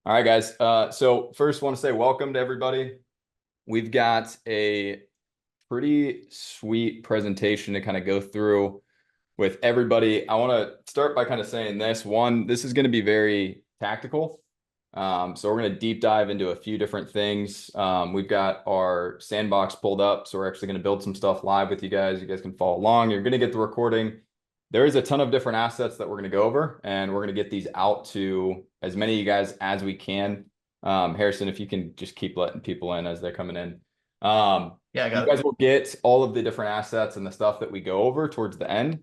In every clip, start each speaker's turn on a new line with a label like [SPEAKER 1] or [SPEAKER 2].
[SPEAKER 1] All right, guys. So first, want to say welcome to everybody. We've got a pretty sweet presentation to kind of go through with everybody. I want to start by kind of saying this. One, this is going to be very tactical. So we're going to deep dive into a few different things. We've got our sandbox pulled up, so we're actually going to build some stuff live with you guys. You guys can follow along. You're going to get the recording. There is a ton of different assets that we're going to go over, and we're going to get these out to as many of you guys as we can. Harrison, if you can just keep letting people in as they're coming in.
[SPEAKER 2] Yeah, I
[SPEAKER 1] You
[SPEAKER 2] got it.
[SPEAKER 1] guys will get all of the different assets and the stuff that we go over towards the end,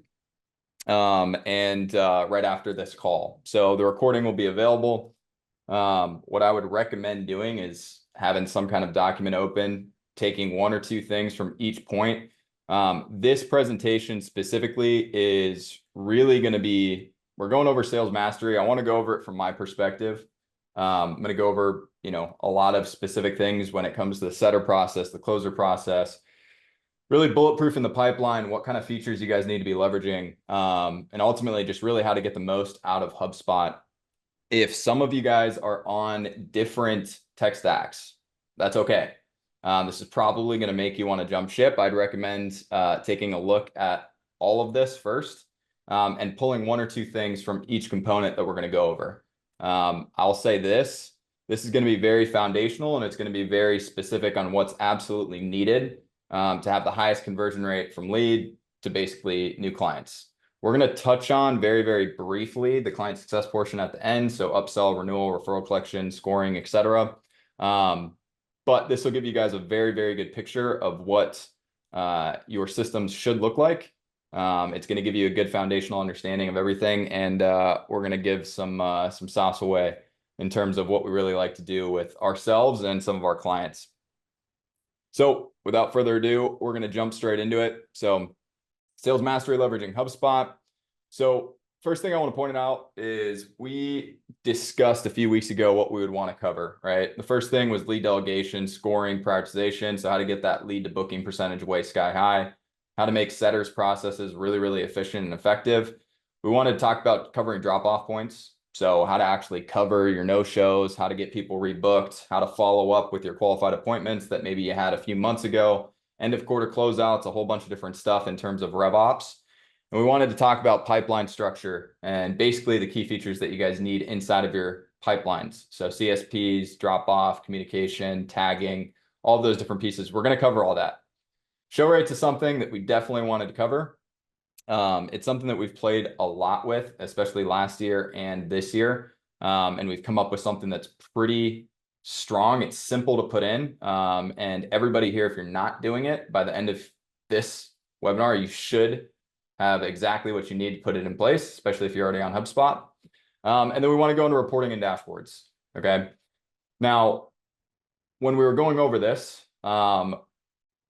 [SPEAKER 1] and right after this call. So the recording will be available. What I would recommend doing is having some kind of document open, taking one or two things from each point. This presentation specifically is really going to be, we're going over sales mastery. I want to go over it from my perspective. I'm going to go over, a lot of specific things when it comes to the setter process, the closer process, really bulletproof in the pipeline, what kind of features you guys need to be leveraging, and ultimately just really how to get the most out of HubSpot. If some of you guys are on different tech stacks, that's okay. This is probably going to make you want to jump ship. I'd recommend taking a look at all of this first, and pulling one or two things from each component that we're going to go over. I'll say this is going to be very foundational, and it's going to be very specific on what's absolutely needed to have the highest conversion rate from lead to basically new clients. We're going to touch on very, very briefly the client success portion at the end. So upsell, renewal, referral collection, scoring, etc. But this will give you guys a very, very good picture of what your systems should look like. It's going to give you a good foundational understanding of everything. And we're going to give some sauce away in terms of what we really like to do with ourselves and some of our clients. So without further ado, we're going to jump straight into it. So sales mastery leveraging HubSpot. So first thing I want to point out is we discussed a few weeks ago what we would want to cover, right? The first thing was lead delegation, scoring, prioritization. So how to get that lead to booking percentage way sky high, how to make setters processes really, really efficient and effective. We wanted to talk about covering drop-off points. So how to actually cover your no-shows, how to get people rebooked, how to follow up with your qualified appointments that maybe you had a few months ago, end of quarter closeouts, a whole bunch of different stuff in terms of RevOps. And we wanted to talk about pipeline structure and basically the key features that you guys need inside of your pipelines. So CSPs, drop-off, communication, tagging, all of those different pieces. We're going to cover all that. Show rates is something that we definitely wanted to cover. It's something that we've played a lot with, especially last year and this year. And we've come up with something that's pretty strong. It's simple to put in. And everybody here, if you're not doing it, by the end of this webinar, you should have exactly what you need to put it in place, especially if you're already on HubSpot. And then we want to go into reporting and dashboards. Okay. Now, when we were going over this,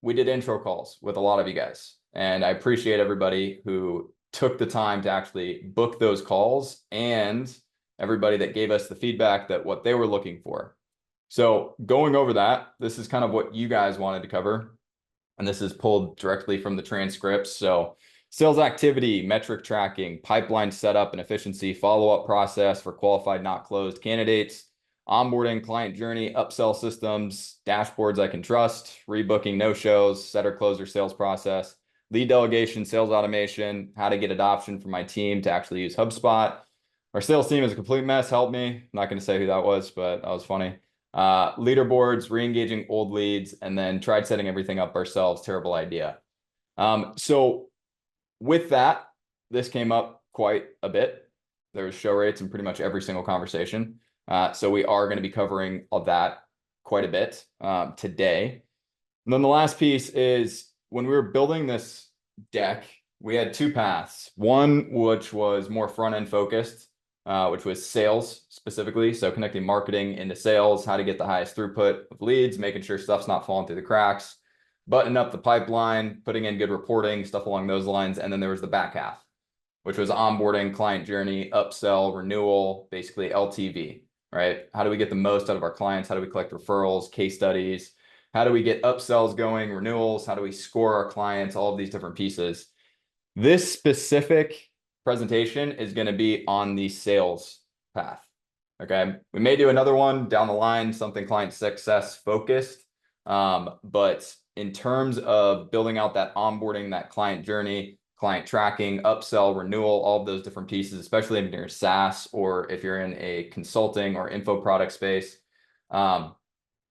[SPEAKER 1] we did intro calls with a lot of you guys. And I appreciate everybody who took the time to actually book those calls and everybody that gave us the feedback that what they were looking for. So going over that, this is kind of what you guys wanted to cover. And this is pulled directly from the transcripts. So sales activity, metric tracking, pipeline setup and efficiency, follow-up process for qualified, not closed candidates, onboarding, client journey, upsell systems, dashboards I can trust, rebooking no-shows, setter closer sales process, lead delegation, sales automation, how to get adoption from my team to actually use HubSpot. Our sales team is a complete mess. Help me. I'm not going to say who that was, but that was funny. Leaderboards, re-engaging old leads, and then tried setting everything up ourselves. Terrible idea. So with that, this came up quite a bit. There was show rates in pretty much every single conversation. So we are going to be covering all that quite a bit today. And then the last piece is when we were building this deck, we had two paths. One, which was more front-end focused, which was sales specifically. So connecting marketing into sales, how to get the highest throughput of leads, making sure stuff's not falling through the cracks, buttoning up the pipeline, putting in good reporting, stuff along those lines. And then there was the back half, which was onboarding, client journey, upsell, renewal, basically LTV, right? How do we get the most out of our clients? How do we collect referrals, case studies? How do we get upsells going, renewals? How do we score our clients? All of these different pieces. This specific presentation is going to be on the sales path. Okay, we may do another one down the line, something client success focused. But in terms of building out that onboarding, that client journey, client tracking, upsell, renewal, all of those different pieces, especially if you're SaaS or if you're in a consulting or info product space,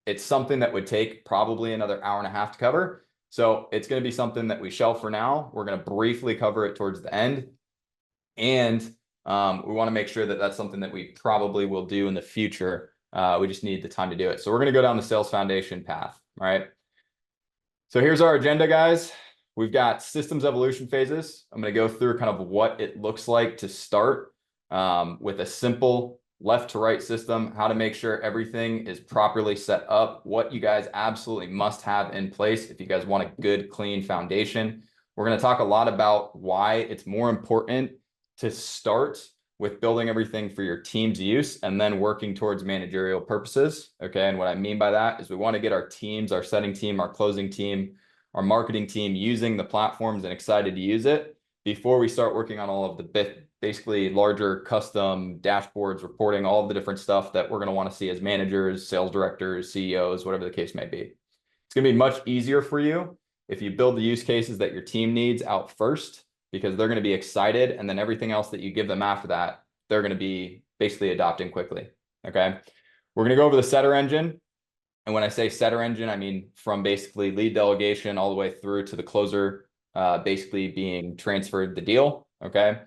[SPEAKER 1] it's something that would take probably another hour and a half to cover. So it's going to be something that we shelve for now. We're going to briefly cover it towards the end. And we want to make sure that that's something that we probably will do in the future. We just need the time to do it. So we're going to go down the sales foundation path, right? So here's our agenda, guys. We've got systems evolution phases. I'm going to go through kind of what it looks like to start with a simple left to right system, how to make sure everything is properly set up, what you guys absolutely must have in place if you guys want a good, clean foundation. We're going to talk a lot about why it's more important to start with building everything for your team's use and then working towards managerial purposes. Okay. And what I mean by that is we want to get our teams, our setting team, our closing team, our marketing team using the platforms and excited to use it before we start working on all of the basically larger custom dashboards, reporting, all of the different stuff that we're going to want to see as managers, sales directors, CEOs, whatever the case may be. It's going to be much easier for you if you build the use cases that your team needs out first, because they're going to be excited, and then everything else that you give them after that, they're going to be basically adopting quickly. Okay. We're going to go over the setter engine. And when I say setter engine, I mean from basically lead delegation all the way through to the closer basically being transferred the deal. Okay.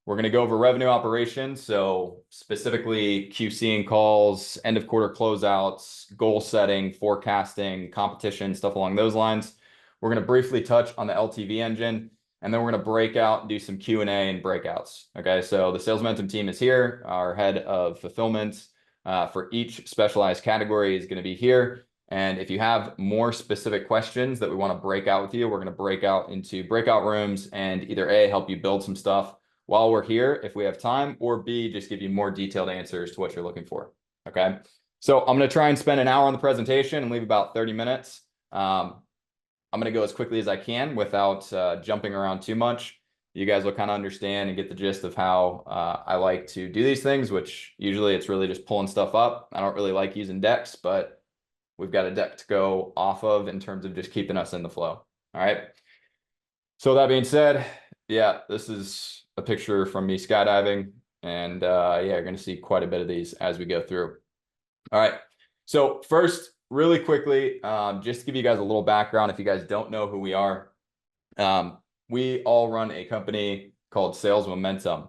[SPEAKER 1] We're going to go over revenue operations. So specifically QCing calls, end of quarter closeouts, goal setting, forecasting, competition, stuff along those lines. We're going to briefly touch on the LTV engine, and then we're going to break out and do some Q&A and breakouts. Okay. So the sales momentum team is here. Our head of fulfillment for each specialized category is going to be here. And if you have more specific questions that we want to break out with you, we're going to break out into breakout rooms and either A, help you build some stuff while we're here if we have time, or B, just give you more detailed answers to what you're looking for. Okay. So I'm going to try and spend an hour on the presentation and leave about 30 minutes. I'm going to go as quickly as I can without jumping around too much. You guys will kind of understand and get the gist of how I like to do these things, which usually it's really just pulling stuff up. I don't really like using decks, but we've got a deck to go off of in terms of just keeping us in the flow. All right. So that being said, yeah, this is a picture from me skydiving, and yeah, you're going to see quite a bit of these as we go through. All right. So first, really quickly, just to give you guys a little background, if you guys don't know who we are, we all run a company called Sales Momentum.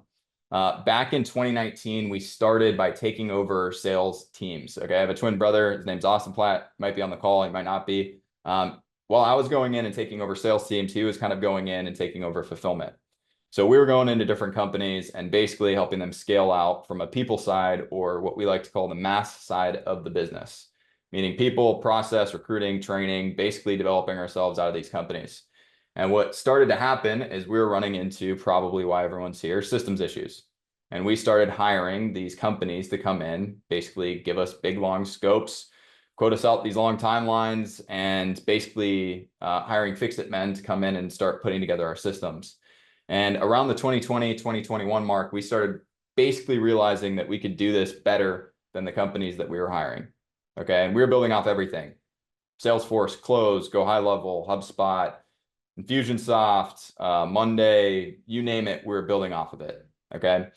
[SPEAKER 1] Back in 2019, we started by taking over sales teams. Okay, I have a twin brother. His name's Austin Platt. Might be on the call. He might not be. While I was going in and taking over sales teams, he was kind of going in and taking over fulfillment. So we were going into different companies and basically helping them scale out from a people side, or what we like to call the mass side of the business, meaning people, process, recruiting, training, basically developing ourselves out of these companies. And what started to happen is we were running into probably why everyone's here, systems issues. And we started hiring these companies to come in, basically give us big, long scopes, quote us out these long timelines, and basically hiring fix-it men to come in and start putting together our systems. And around the 2020, 2021 mark, we started basically realizing that we could do this better than the companies that we were hiring. Okay. And we were building off everything: Salesforce, Close, Go High Level, HubSpot, Infusionsoft, Monday, you name it, we were building off of it. Okay.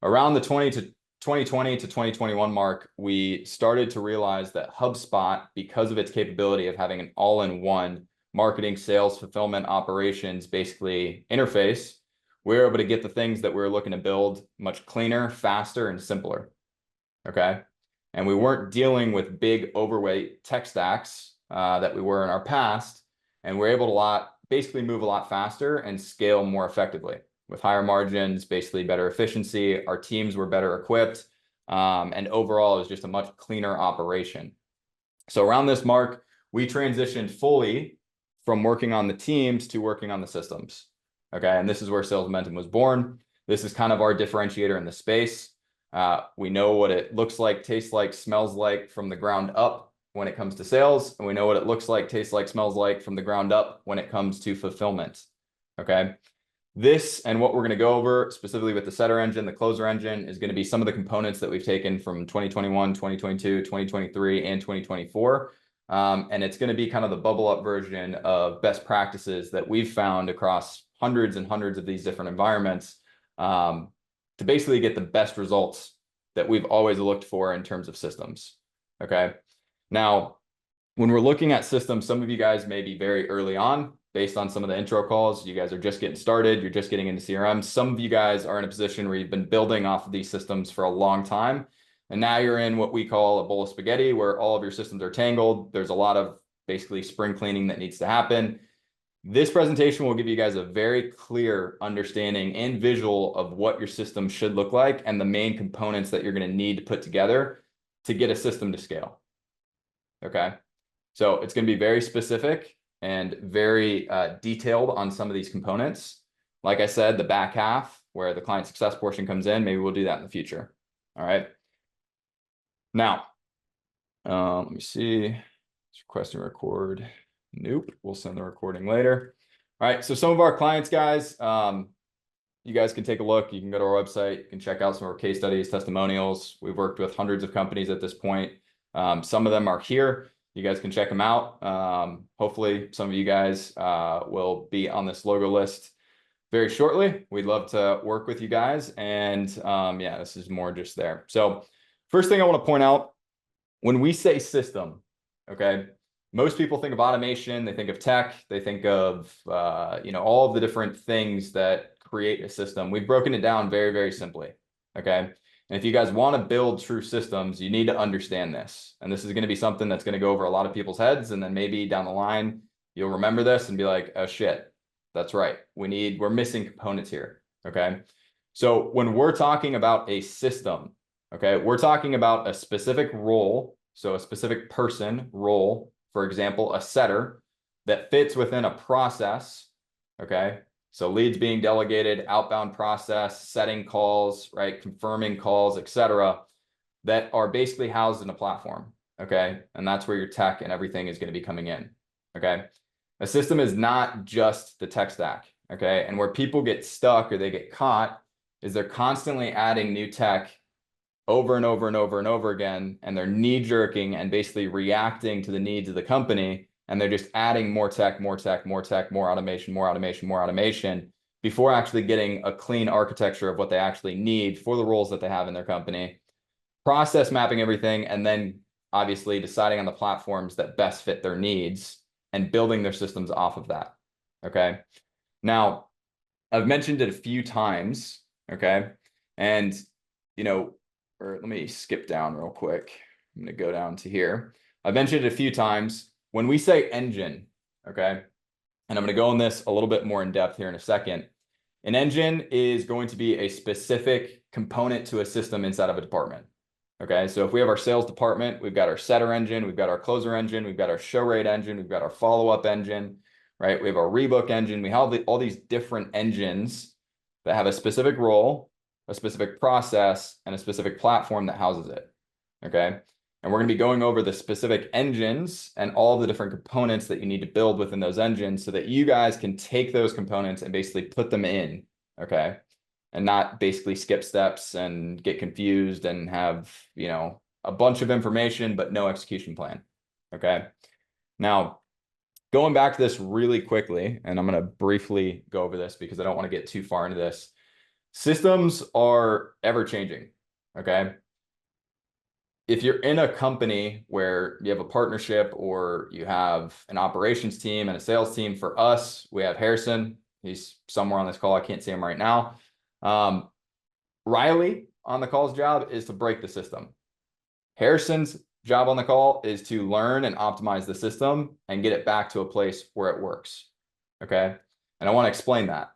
[SPEAKER 1] Around the 2020 to 2021 mark, we started to realize that HubSpot, because of its capability of having an all-in-one marketing, sales, fulfillment, operations, basically interface, we were able to get the things that we were looking to build much cleaner, faster, and simpler. Okay. And we weren't dealing with big overweight tech stacks that we were in our past. And we're able to basically move a lot faster and scale more effectively with higher margins, basically better efficiency. Our teams were better equipped. And overall, it was just a much cleaner operation. So around this mark, we transitioned fully from working on the teams to working on the systems. Okay. And this is where Sales Momentum was born. This is kind of our differentiator in the space. We know what it looks like, tastes like, smells like from the ground up when it comes to sales. And we know what it looks like, tastes like, smells like from the ground up when it comes to fulfillment. Okay. This and what we're going to go over specifically with the setter engine, the closer engine, is going to be some of the components that we've taken from 2021, 2022, 2023, and 2024. And it's going to be kind of the bubble up version of best practices that we've found across hundreds and hundreds of these different environments to basically get the best results that we've always looked for in terms of systems. Okay. Now, when we're looking at systems, some of you guys may be very early on based on some of the intro calls. You guys are just getting started. You're just getting into CRM. Some of you guys are in a position where you've been building off of these systems for a long time. And now you're in what we call a bowl of spaghetti, where all of your systems are tangled. There's a lot of basically spring cleaning that needs to happen. This presentation will give you guys a very clear understanding and visual of what your system should look like and the main components that you're going to need to put together to get a system to scale. Okay. So it's going to be very specific and very detailed on some of these components. Like I said, the back half where the client success portion comes in, maybe we'll do that in the future. All right. Now, let me see. Request and record. Nope. We'll send the recording later. All right. So some of our clients, guys, you guys can take a look. You can go to our website. You can check out some of our case studies, testimonials. We've worked with hundreds of companies at this point. Some of them are here. You guys can check them out. Hopefully some of you guys will be on this logo list very shortly. We'd love to work with you guys. And yeah, this is more just there. So first thing I want to point out, when we say system, okay, most people think of automation, they think of tech, they think of all of the different things that create a system. We've broken it down very, very simply, okay? And if you guys want to build true systems, you need to understand this. And this is going to be something that's going to go over a lot of people's heads. And then maybe down the line, you'll remember this and be like, oh shit, that's right. We're missing components here. Okay. So when we're talking about a system, okay, we're talking about a specific role. So a specific person role, for example, a setter that fits within a process. Okay. So leads being delegated, outbound process, setting calls, right, confirming calls, etc., that are basically housed in a platform, okay? And that's where your tech and everything is going to be coming in, okay? A system is not just the tech stack, okay? And where people get stuck or they get caught is they're constantly adding new tech over and over and over and over again, and they're knee-jerking and basically reacting to the needs of the company. And they're just adding more tech, more tech, more tech, more automation, more automation, more automation before actually getting a clean architecture of what they actually need for the roles that they have in their company, process mapping everything, and then obviously deciding on the platforms that best fit their needs and building their systems off of that. Okay. Now, I've mentioned it a few times. Okay. And, or let me skip down real quick. I'm going to go down to here. I've mentioned it a few times. When we say engine, okay, and I'm going to go on this a little bit more in depth here in a second, an engine is going to be a specific component to a system inside of a department, okay? So if we have our sales department, we've got our setter engine, we've got our closer engine, we've got our show rate engine, we've got our follow-up engine, right? We have our rebook engine. We have all these different engines that have a specific role, a specific process, and a specific platform that houses it, okay? And we're going to be going over the specific engines and all the different components that you need to build within those engines so that you guys can take those components and basically put them in, okay? And not basically skip steps and get confused and have, a bunch of information, but no execution plan, okay? Now, going back to this really quickly, and I'm going to briefly go over this because I don't want to get too far into this. Systems are ever changing, okay? If you're in a company where you have a partnership or you have an operations team and a sales team, for us, we have Harrison. He's somewhere on this call. I can't see him right now. Riley on the call's job is to break the system. Harrison's job on the call is to learn and optimize the system and get it back to a place where it works. Okay. And I want to explain that.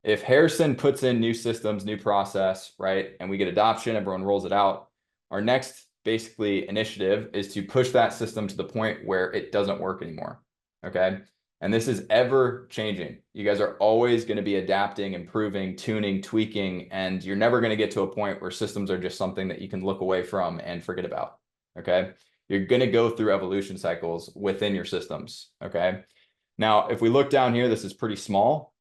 [SPEAKER 1] If Harrison puts in new systems, new process, right, and we get adoption, everyone rolls it out, our next basically initiative is to push that system to the point where it doesn't work anymore. Okay. And this is ever changing. You guys are always going to be adapting, improving, tuning, tweaking, and you're never going to get to a point where systems are just something that you can look away from and forget about. Okay. You're going to go through evolution cycles within your systems. Okay. Now, if we look down here, this is pretty small.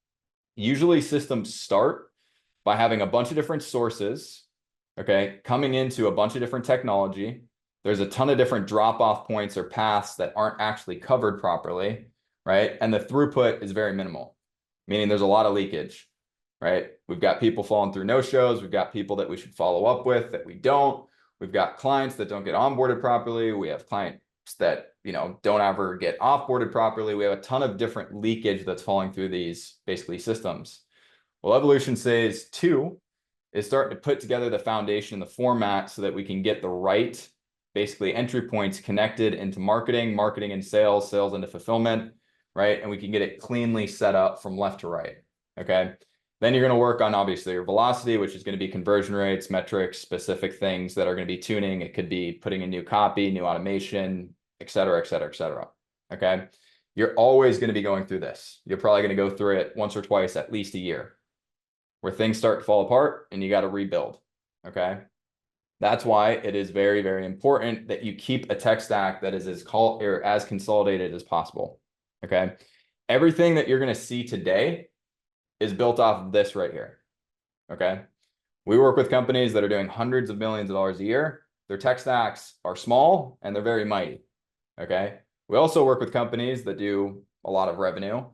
[SPEAKER 1] Usually systems start by having a bunch of different sources, okay, coming into a bunch of different technology. There's a ton of different drop-off points or paths that aren't actually covered properly, right? And the throughput is very minimal, meaning there's a lot of leakage, right? We've got people falling through no-shows. We've got people that we should follow up with that we don't. We've got clients that don't get onboarded properly. We have clients that, you know, don't ever get offboarded properly. We have a ton of different leakage that's falling through these basically systems. Well, Evolution Phase 2 is starting to put together the foundation, the format, so that we can get the right basically entry points connected into marketing, marketing and sales, sales into fulfillment, right? And we can get it cleanly set up from left to right, okay? Then you're going to work on obviously your velocity, which is going to be conversion rates, metrics, specific things that are going to be tuning. It could be putting in new copy, new automation, et cetera, et cetera, et cetera, okay? You're always going to be going through this. You're probably going to go through it once or twice, at least a year, where things start to fall apart and you got to rebuild, okay? That's why it is very, very important that you keep a tech stack that is as consolidated as possible, okay? Everything that you're going to see today is built off of this right here, okay? We work with companies that are doing hundreds of millions of dollars a year. Their tech stacks are small and they're very mighty, okay? We also work with companies that do a lot of revenue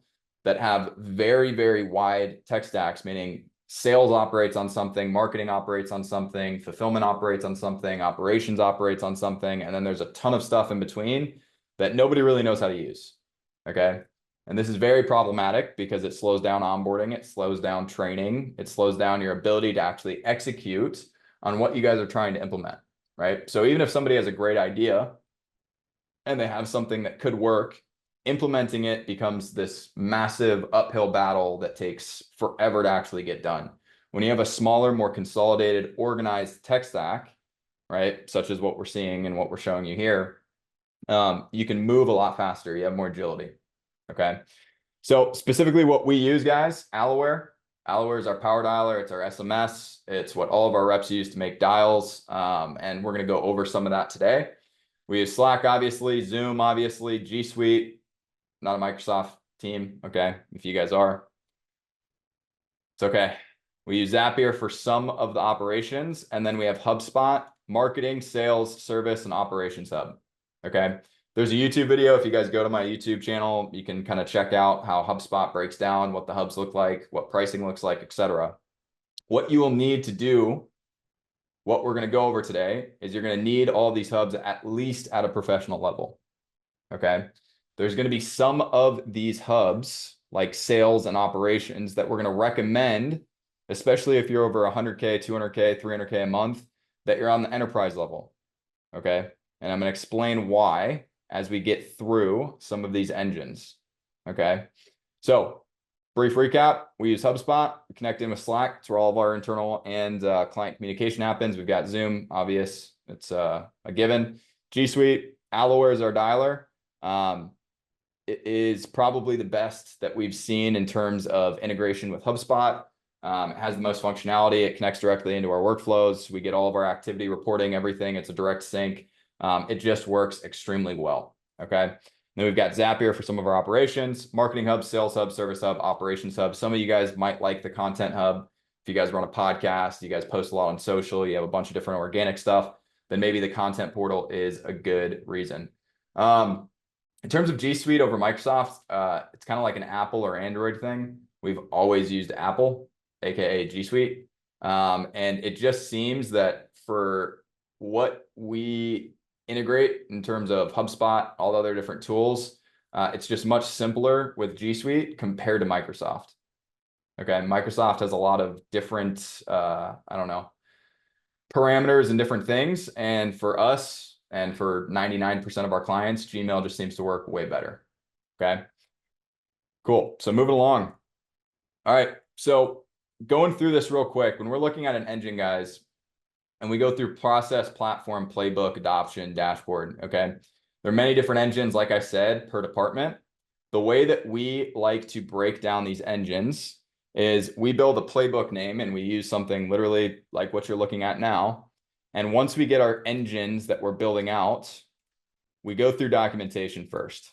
[SPEAKER 1] that have very, very wide tech stacks, meaning sales operates on something, marketing operates on something, fulfillment operates on something, operations operates on something, and then there's a ton of stuff in between that nobody really knows how to use, okay? And this is very problematic because it slows down onboarding, it slows down training, it slows down your ability to actually execute on what you guys are trying to implement, right? So even if somebody has a great idea and they have something that could work, implementing it becomes this massive uphill battle that takes forever to actually get done. When you have a smaller, more consolidated, organized tech stack, right, such as what we're seeing and what we're showing you here, you can move a lot faster. You have more agility, okay? So specifically what we use, guys, Alloware. Alloware is our power dialer. It's our SMS. It's what all of our reps use to make dials, and we're going to go over some of that today. We use Slack, obviously, Zoom, obviously, G Suite. Not a Microsoft team, okay? If you guys are, it's okay. We use Zapier for some of the operations, and then we have HubSpot, marketing, sales, service, and operations hub, okay? There's a YouTube video. If you guys go to my YouTube channel, you can kind of check out how HubSpot breaks down, what the hubs look like, what pricing looks like, etc. What you will need to do, what we're going to go over today, is you're going to need all these hubs at least at a professional level, okay? There's going to be some of these hubs like sales and operations that we're going to recommend, especially if you're over 100K, 200K, 300K a month, that you're on the enterprise level, okay? And I'm going to explain why as we get through some of these engines, okay? So brief recap, we use HubSpot, we connect in with Slack. It's where all of our internal and client communication happens. We've got Zoom, obvious, it's a given. G Suite, Alloware is our dialer. It is probably the best that we've seen in terms of integration with HubSpot. It has the most functionality. It connects directly into our workflows. We get all of our activity reporting, everything. It's a direct sync. It just works extremely well, okay? Then we've got Zapier for some of our operations, marketing hub, sales hub, service hub, operations hub. Some of you guys might like the content hub. If you guys run a podcast, you guys post a lot on social, you have a bunch of different organic stuff, then maybe the content portal is a good reason. In terms of G Suite over Microsoft, it's kind of like an Apple or Android thing. We've always used Apple, aka G Suite. And it just seems that for what we integrate in terms of HubSpot, all the other different tools, it's just much simpler with G Suite compared to Microsoft. Okay, Microsoft has a lot of different, I don't know, parameters and different things. And for us, and for 99% of our clients, Gmail just seems to work way better, okay? Cool, so moving along. All right, so going through this real quick, when we're looking at an engine, guys, and we go through process, platform, playbook, adoption, dashboard, okay? There are many different engines, like I said, per department. The way that we like to break down these engines is we build a playbook name and we use something literally like what you're looking at now. And once we get our engines that we're building out, we go through documentation first,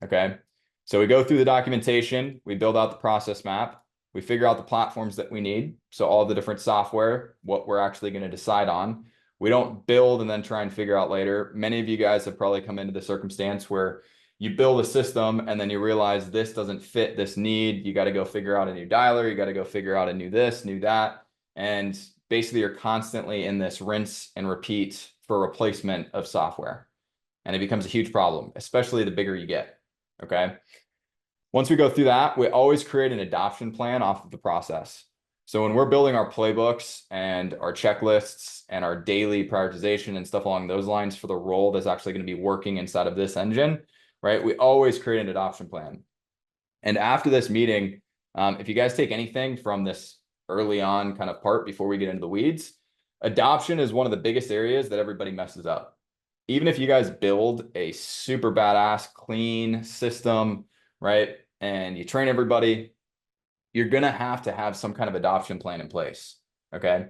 [SPEAKER 1] okay? So we go through the documentation, we build out the process map, We figure out the platforms that we need. So all the different software, what we're actually going to decide on. We don't build and then try and figure out later. Many of you guys have probably come into the circumstance where you build a system and then you realize this doesn't fit this need. You got to go figure out a new dialer. You got to go figure out a new this, new that. And basically you're constantly in this rinse and repeat for replacement of software. And it becomes a huge problem, especially the bigger you get. Okay. Once we go through that, we always create an adoption plan off of the process. So when we're building our playbooks and our checklists and our daily prioritization and stuff along those lines for the role that's actually going to be working inside of this engine, right? We always create an adoption plan. And after this meeting, if you guys take anything from this early on kind of part before we get into the weeds, adoption is one of the biggest areas that everybody messes up. Even if you guys build a super badass, clean system, right? And you train everybody, you're going to have some kind of adoption plan in place. Okay.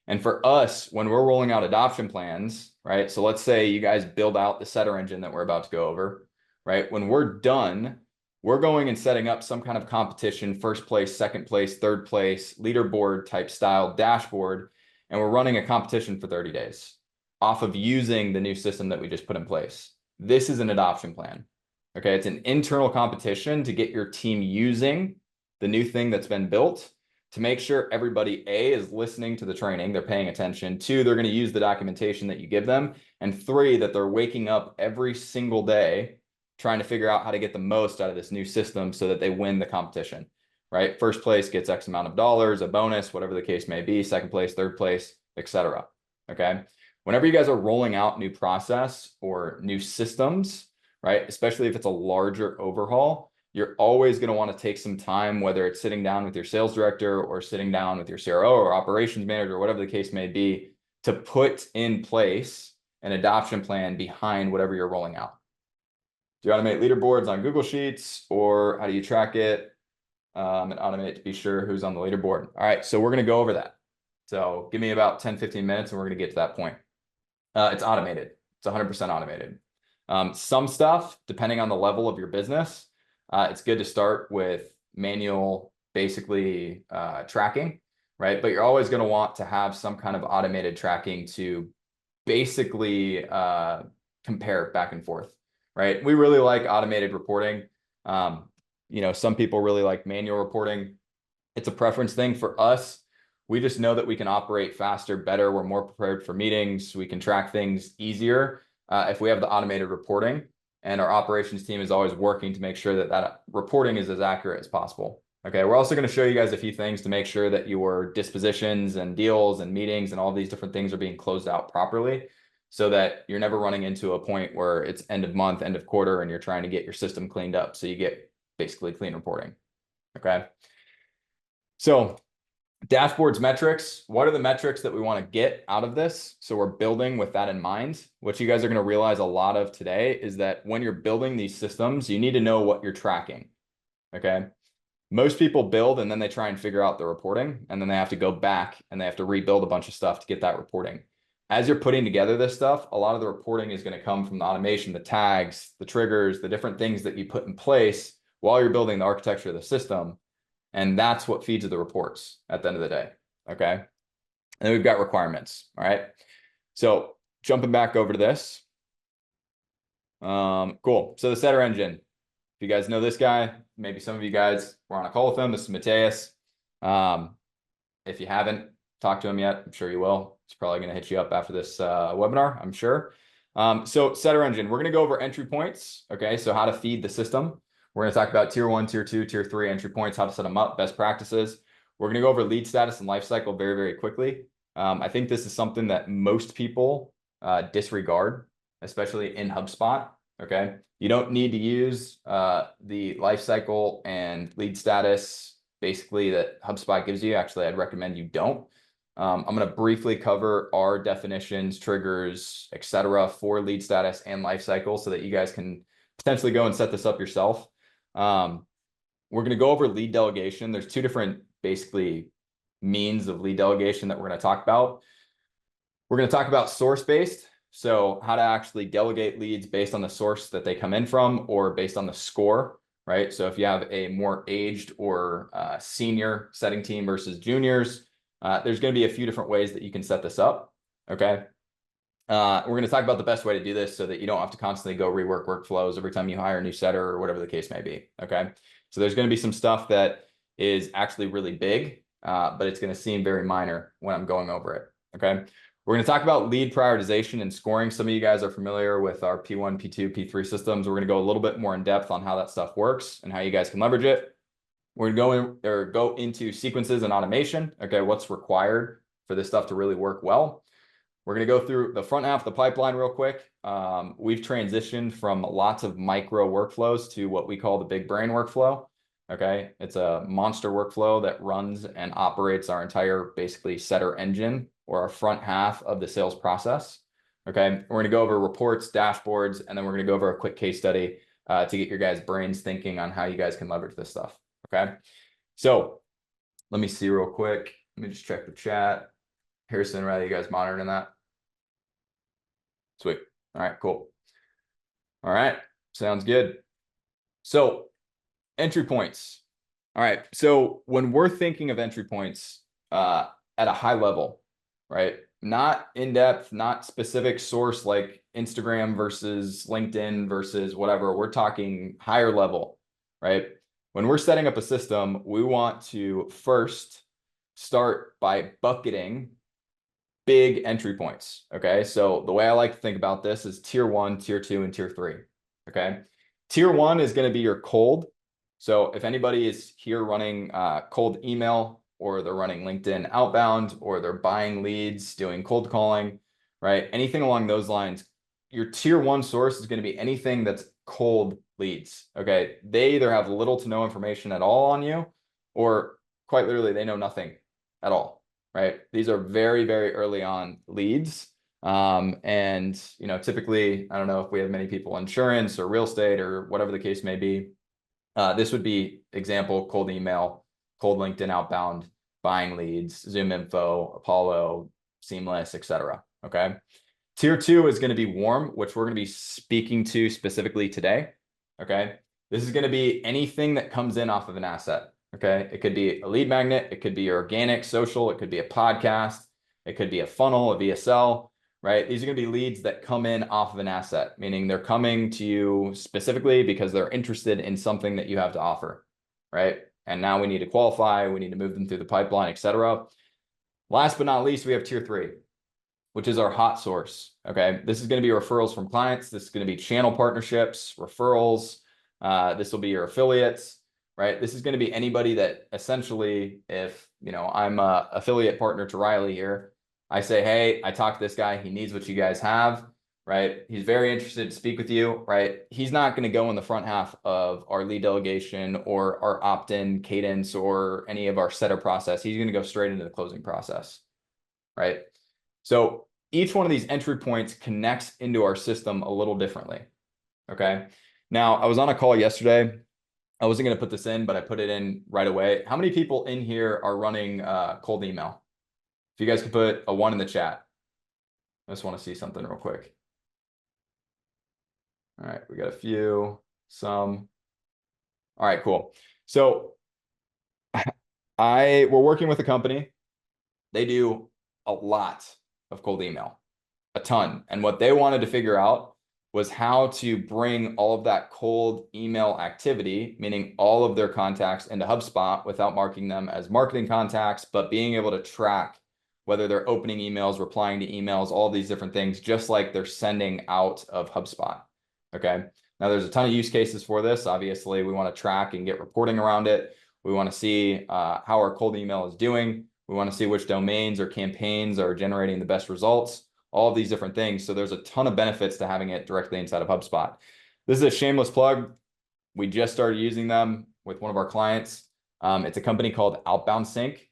[SPEAKER 1] And for us, when we're rolling out adoption plans, right? So let's say you guys build out the setter engine that we're about to go over, right? When we're done, we're going and setting up some kind of competition, first place, second place, third place, leaderboard type style dashboard. And we're running a competition for 30 days off of using the new system that we just put in place. This is an adoption plan. Okay, it's an internal competition to get your team using the new thing that's been built to make sure everybody, A, is listening to the training, they're paying attention. 2, they're going to use the documentation that you give them. And 3, that they're waking up every single day trying to figure out how to get the most out of this new system so that they win the competition, right? First place gets X amount of dollars, a bonus, whatever the case may be, second place, third place, etc. Okay, whenever you guys are rolling out new process or new systems, right? Especially if it's a larger overhaul, you're always going to want to take some time, whether it's sitting down with your sales director or sitting down with your CRO or operations manager, or whatever the case may be, to put in place an adoption plan behind whatever you're rolling out. Do you automate leaderboards on Google Sheets, or how do you track it and automate to be sure who's on the leaderboard? All right, so we're going to go over that. So give me about 10, 15 minutes and we're going to get to that point. It's automated. It's 100% automated. Some stuff, depending on the level of your business, it's good to start with manual, basically tracking, right? But you're always going to want to have some kind of automated tracking to basically compare back and forth, right? We really like automated reporting. Some people really like manual reporting. It's a preference thing for us. We just know that we can operate faster, better. We're more prepared for meetings. We can track things easier if we have the automated reporting, and our operations team is always working to make sure that that reporting is as accurate as possible. Okay, we're also going to show you guys a few things to make sure that your dispositions and deals and meetings and all these different things are being closed out properly, so that you're never running into a point where it's end of month, end of quarter, and you're trying to get your system cleaned up. So you get basically clean reporting. Okay. So dashboards, metrics, what are the metrics that we want to get out of this? So we're building with that in mind. What you guys are going to realize a lot of today is that when you're building these systems, you need to know what you're tracking. Okay. Most people build and then they try and figure out the reporting, and then they have to go back and they have to rebuild a bunch of stuff to get that reporting. As you're putting together this stuff, a lot of the reporting is going to come from the automation, the tags, the triggers, the different things that you put in place while you're building the architecture of the system. And that's what feeds the reports at the end of the day. Okay. And then we've got requirements. All right. So jumping back over to this. Cool. So the setter engine, if you guys know this guy, maybe some of you guys were on a call with him. This is Mateus. If you haven't talked to him yet, I'm sure you will. He's probably going to hit you up after this webinar, I'm sure. So setter engine, we're going to go over entry points. Okay. So how to feed the system. We're going to talk about tier 1, tier 2, tier 3 entry points, how to set them up, best practices. We're going to go over lead status and lifecycle very, very quickly. I think this is something that most people disregard, especially in HubSpot. Okay. You don't need to use the lifecycle and lead status basically that HubSpot gives you. Actually, I'd recommend you don't. I'm going to briefly cover our definitions, triggers, etc. for lead status and lifecycle so that you guys can potentially go and set this up yourself. We're going to go over lead delegation. There's two different basically means of lead delegation that we're going to talk about. We're going to talk about source-based. So how to actually delegate leads based on the source that they come in from or based on the score right? So if you have a more aged or senior setting team versus juniors, there's going to be a few different ways that you can set this up, okay? We're going to talk about the best way to do this so that you don't have to constantly go rework workflows every time you hire a new setter or whatever the case may be, okay? So there's going to be some stuff that is actually really big, but it's going to seem very minor when I'm going over it, okay? We're going to talk about lead prioritization and scoring. Some of you guys are familiar with our P1, P2, P3 systems. We're going to go a little bit more in depth on how that stuff works and how you guys can leverage it. We're going to go into sequences and automation, okay? What's required for this stuff to really work well. We're going to go through the front half of the pipeline real quick. We've transitioned from lots of micro workflows to what we call the big brain workflow. Okay, it's a monster workflow that runs and operates our entire basically setter engine or our front half of the sales process. Okay, we're going to go over reports, dashboards, and then we're going to go over a quick case study to get your guys' brains thinking on how you guys can leverage this stuff. Okay, so let me see real quick. Let me just check the chat. Harrison, Riley, you guys monitoring that? Sweet. All right, cool. All right, sounds good. So entry points. All right, so when we're thinking of entry points at a high level, right? Not in depth, not specific source like Instagram versus LinkedIn versus whatever. We're talking higher level, right? When we're setting up a system, we want to first start by bucketing big entry points. Okay, so the way I like to think about this is tier 1, tier 2, and tier 3. Okay, tier 1 is going to be your cold. So if anybody is here running cold email, or they're running LinkedIn outbound, or they're buying leads, doing cold calling, right? Anything along those lines, your tier 1 source is going to be anything that's cold leads. Okay, they either have little to no information at all on you, or quite literally they know nothing at all. Right? These are very, very early on leads. And, you know, typically, I don't know if we have many people in insurance or real estate or whatever the case may be. This would be example, cold email, cold LinkedIn outbound, buying leads, Zoom info, Apollo, Seamless, etc. Okay. Tier 2 is going to be warm, which we're going to be speaking to specifically today. Okay. This is going to be anything that comes in off of an asset. Okay, it could be a lead magnet, it could be organic, social, it could be a podcast, it could be a funnel, a VSL, right? These are going to be leads that come in off of an asset, meaning they're coming to you specifically because they're interested in something that you have to offer, right? And now we need to qualify, we need to move them through the pipeline, etc. Last but not least, we have tier 3, which is our hot source. Okay, this is going to be referrals from clients. This is going to be channel partnerships, referrals. This will be your affiliates. Right? This is going to be anybody that essentially, if, you know, I'm a affiliate partner to Riley here, I say, hey, I talked to this guy, he needs what you guys have, right? He's very interested to speak with you, right? He's not going to go in the front half of our lead delegation or our opt-in Cadence or any of our setup process. He's going to go straight into the closing process, right? So each one of these entry points connects into our system a little differently, okay? Now, I was on a call yesterday. I wasn't going to put this in, but I put it in right away. How many people in here are running cold email? If you guys could put a 1 in the chat. I just want to see something real quick. All right, we got a few, some. All right, cool. So we're working with a company. They do a lot of cold email, a ton. And what they wanted to figure out was how to bring all of that cold email activity, meaning all of their contacts, into HubSpot without marking them as marketing contacts, but being able to track whether they're opening emails, replying to emails, all these different things, just like they're sending out of HubSpot. Okay. Now there's a ton of use cases for this. Obviously, we want to track and get reporting around it. We want to see how our cold email is doing. We want to see which domains or campaigns are generating the best results. All of these different things. So there's a ton of benefits to having it directly inside of HubSpot. This is a shameless plug. We just started using them with one of our clients. It's a company called Outbound Sync.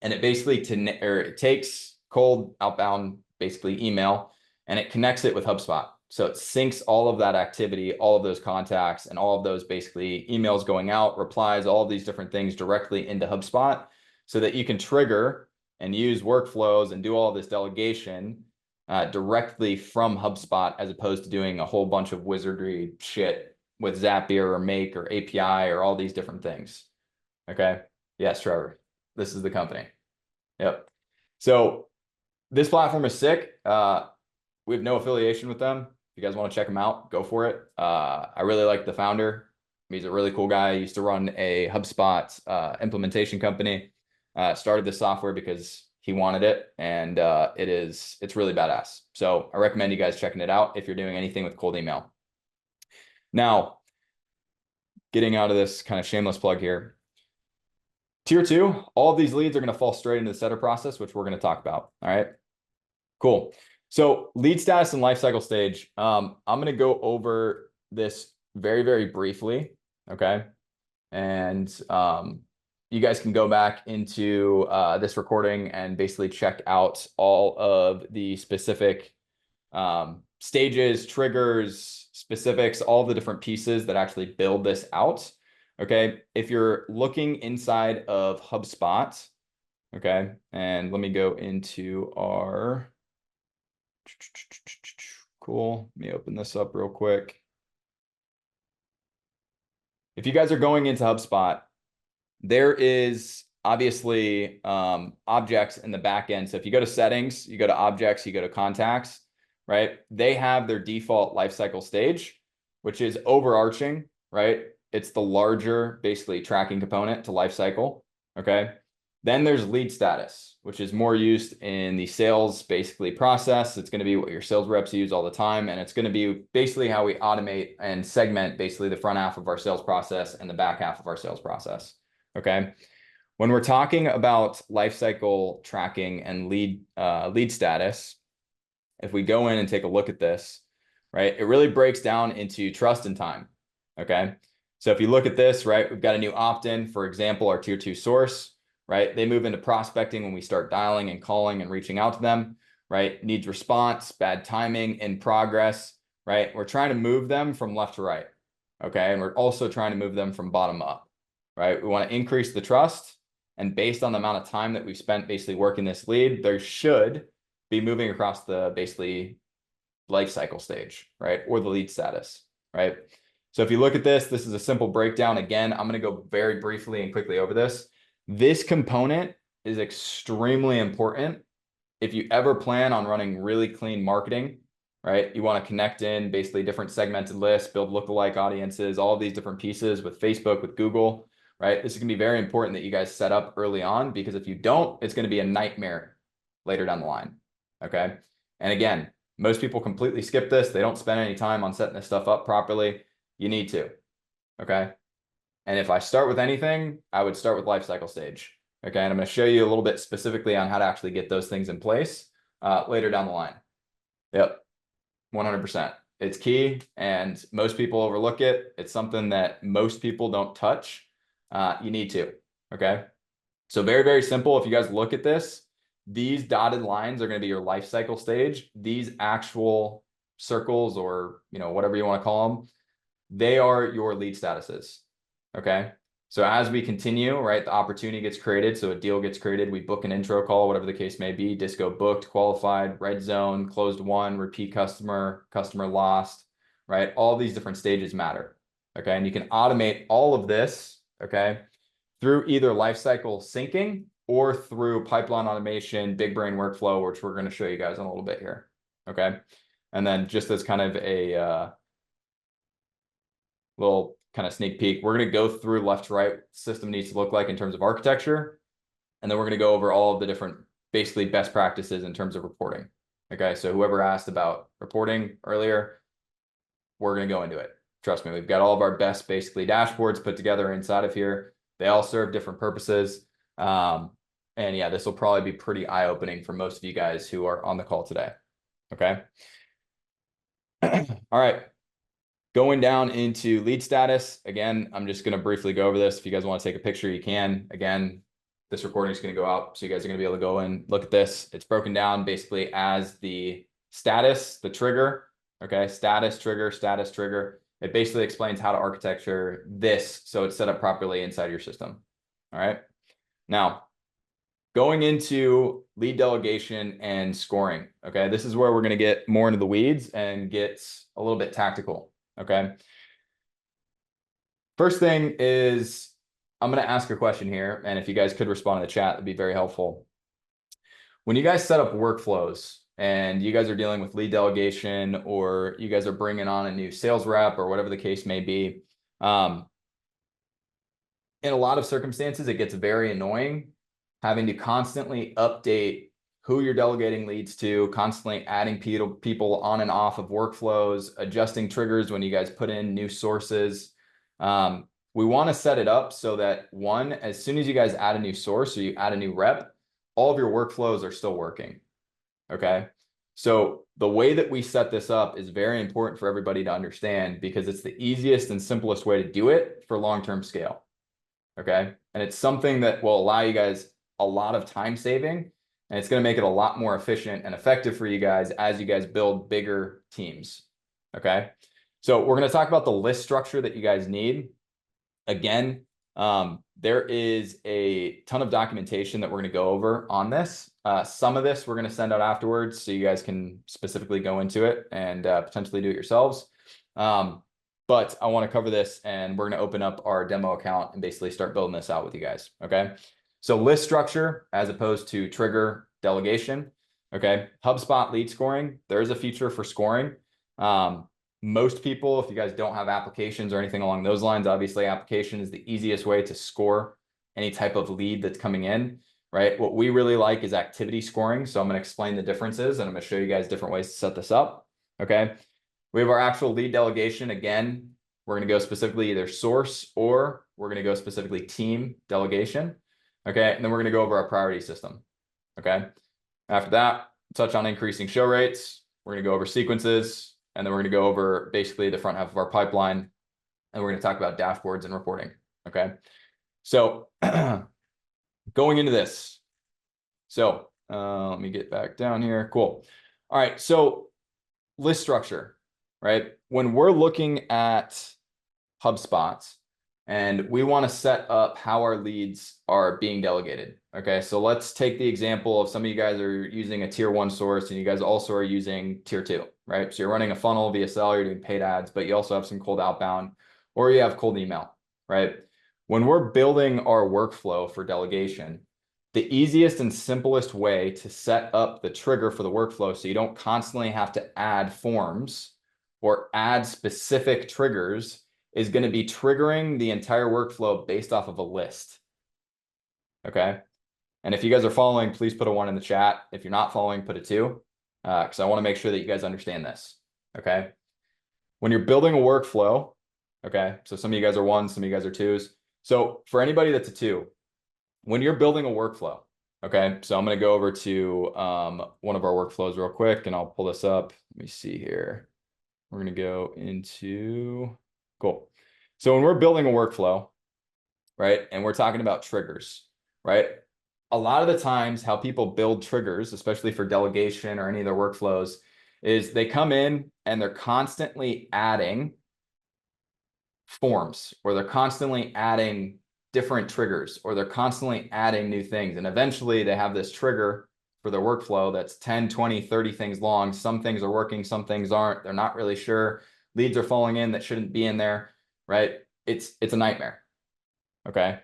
[SPEAKER 1] And it basically it takes cold outbound, basically email, and it connects it with HubSpot. So it syncs all of that activity, all of those contacts, and all of those basically emails going out, replies, all of these different things directly into HubSpot so that you can trigger and use workflows and do all of this delegation directly from HubSpot, as opposed to doing a whole bunch of wizardry shit with Zapier or Make or API or all these different things. Okay. Yes, Trevor, this is the company. Yep. So this platform is sick. We have no affiliation with them. If you guys want to check them out, go for it. I really like the founder. He's a really cool guy. He used to run a HubSpot implementation company. Started this software because he wanted it, and it's really badass. So I recommend you guys checking it out if you're doing anything with cold email. Now, getting out of this kind of shameless plug here. Tier 2, all of these leads are going to fall straight into the setup process, which we're going to talk about. All right, cool. So lead status and lifecycle stage. I'm going to go over this very, very briefly. Okay. And you guys can go back into this recording and basically check out all of the specific stages, triggers, specifics, all the different pieces that actually build this out. Okay. If you're looking inside of HubSpot, okay, and let me go into our, cool. Let me open this up real quick. If you guys are going into HubSpot, there is obviously objects in the back end. So if you go to settings, you go to objects, you go to contacts, right? They have their default lifecycle stage, which is overarching, right? It's the larger, basically tracking component to lifecycle, okay? Then there's lead status, which is more used in the sales basically process. It's going to be what your sales reps use all the time. And it's going to be basically how we automate and segment basically the front half of our sales process and the back half of our sales process. Okay. When we're talking about lifecycle tracking and lead status, if we go in and take a look at this, right, it really breaks down into trust and time. Okay. So if you look at this, right, we've got a new opt-in, for example, our tier 2 source, right? They move into prospecting when we start dialing and calling and reaching out to them, right? Needs response, bad timing, in progress, right? We're trying to move them from left to right. Okay. And we're also trying to move them from bottom up, right? We want to increase the trust, and based on the amount of time that we've spent basically working this lead, there should be moving across the basically life cycle stage, right? Or the lead status, right? So if you look at this, this is a simple breakdown. Again, I'm going to go very briefly and quickly over this. This component is extremely important if you ever plan on running really clean marketing, right? You want to connect in basically different segmented lists, build lookalike audiences, all of these different pieces with Facebook, with Google, right? This is going to be very important that you guys set up early on, because if you don't, it's going to be a nightmare later down the line. Okay. And again, most people completely skip this. They don't spend any time on setting this stuff up properly. You need to. Okay. And if I start with anything, I would start with lifecycle stage. Okay. And I'm going to show you a little bit specifically on how to actually get those things in place later down the line. Yep. 100%. It's key, and most people overlook it. It's something that most people don't touch. You need to. Okay. So very, very simple. If you guys look at this, these dotted lines are going to be your life cycle stage. These actual circles, or whatever you want to call them, they are your lead statuses. Okay. So as we continue, right, the opportunity gets created. So a deal gets created. We book an intro call, whatever the case may be. Disco booked, qualified, red zone, closed won, repeat customer, customer lost, right? All these different stages matter. Okay. And you can automate all of this, okay, through either lifecycle syncing or through pipeline automation, big brain workflow, which we're going to show you guys in a little bit here. Okay. And then just as kind of a little kind of sneak peek, we're going to go through left to right system needs to look like in terms of architecture. And then we're going to go over all of the different basically best practices in terms of reporting. Okay. So whoever asked about reporting earlier, we're going to go into it. Trust me, we've got all of our best basically dashboards put together inside of here. They all serve different purposes. And yeah, this will probably be pretty eye-opening for most of you guys who are on the call today. Okay. All right. Going down into lead status. Again, I'm just going to briefly go over this. If you guys want to take a picture, you can. Again, this recording is going to go out, so you guys are going to be able to go and look at this. It's broken down basically as the status, the trigger. Okay. Status, trigger, status, trigger. It basically explains how to architecture this so it's set up properly inside your system. All right. Now, going into lead delegation and scoring. Okay. This is where we're going to get more into the weeds and get a little bit tactical. Okay. First thing is I'm going to ask a question here, and if you guys could respond in the chat, that'd be very helpful. When you guys set up workflows and you guys are dealing with lead delegation, or you guys are bringing on a new sales rep or whatever the case may be, in a lot of circumstances, it gets very annoying having to constantly update who you're delegating leads to, constantly adding people on and off of workflows, adjusting triggers when you guys put in new sources. We want to set it up so that, one, as soon as you guys add a new source or you add a new rep, all of your workflows are still working. Okay. So the way that we set this up is very important for everybody to understand, because it's the easiest and simplest way to do it for long-term scale. Okay. And it's something that will allow you guys a lot of time saving, and it's going to make it a lot more efficient and effective for you guys as you guys build bigger teams. Okay. So we're going to talk about the list structure that you guys need. Again, there is a ton of documentation that we're going to go over on this. Some of this we're going to send out afterwards, so you guys can specifically go into it and potentially do it yourselves. But I want to cover this, and we're going to open up our demo account and basically start building this out with you guys. Okay. So list structure as opposed to trigger delegation. Okay. HubSpot lead scoring. There's a feature for scoring. Most people, if you guys don't have applications or anything along those lines, obviously application is the easiest way to score any type of lead that's coming in, right? What we really like is activity scoring. So I'm going to explain the differences, and I'm going to show you guys different ways to set this up. Okay. We have our actual lead delegation. Again, we're going to go specifically either source, or we're going to go specifically team delegation. Okay. And then we're going to go over our priority system. Okay. After that, touch on increasing show rates. We're going to go over sequences. And then we're going to go over basically the front half of our pipeline, and we're going to talk about dashboards and reporting. Okay. So going into this. So let me get back down here. Cool. All right. So list structure, right? When we're looking at HubSpot and we want to set up how our leads are being delegated. Okay. So let's take the example of some of you guys are using a tier 1 source, and you guys also are using tier 2, right? So you're running a funnel VSL, you're doing paid ads, but you also have some cold outbound, or you have cold email, right? When we're building our workflow for delegation, the easiest and simplest way to set up the trigger for the workflow, so you don't constantly have to add forms or add specific triggers, is going to be triggering the entire workflow based off of a list. Okay. And if you guys are following, please put a 1 in the chat. If you're not following, put a 2, because I want to make sure that you guys understand this. Okay. When you're building a workflow, okay, so some of you guys are 1s, some of you guys are 2s. So for anybody that's a 2, when you're building a workflow, okay, so I'm going to go over to one of our workflows real quick, and I'll pull this up. Let me see here. We're going to go into, cool. So when we're building a workflow, right, and we're talking about triggers, right? A lot of the times how people build triggers, especially for delegation or any of their workflows, is they come in and they're constantly adding forms, or they're constantly adding different triggers, or they're constantly adding new things. And eventually they have this trigger for their workflow that's 10, 20, 30 things long. Some things are working, some things aren't. They're not really sure. Leads are falling in that shouldn't be in there, right? It's a nightmare. Okay.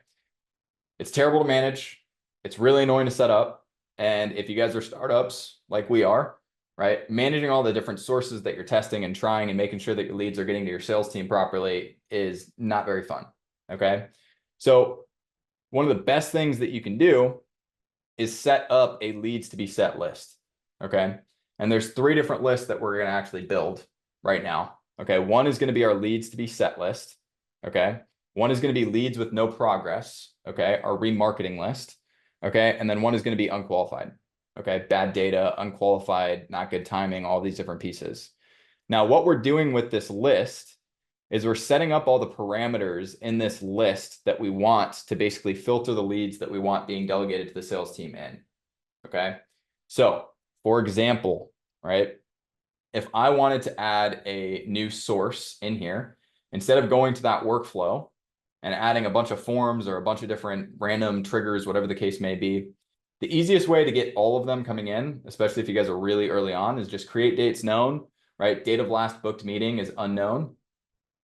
[SPEAKER 1] It's terrible to manage. It's really annoying to set up. And if you guys are startups like we are, right, managing all the different sources that you're testing and trying and making sure that your leads are getting to your sales team properly is not very fun. Okay. So one of the best things that you can do is set up a leads to be set list. Okay. And there's 3 different lists that we're going to actually build right now. Okay. One is going to be our leads to be set list. Okay. One is going to be leads with no progress. Okay. Our remarketing list. Okay. And then one is going to be unqualified. Okay. Bad data, unqualified, not good timing, all these different pieces. Now, what we're doing with this list is we're setting up all the parameters in this list that we want to basically filter the leads that we want being delegated to the sales team in. Okay. So for example, right, if I wanted to add a new source in here, instead of going to that workflow and adding a bunch of forms or a bunch of different random triggers, whatever the case may be, the easiest way to get all of them coming in, especially if you guys are really early on, is just create dates known, right? Date of last booked meeting is unknown.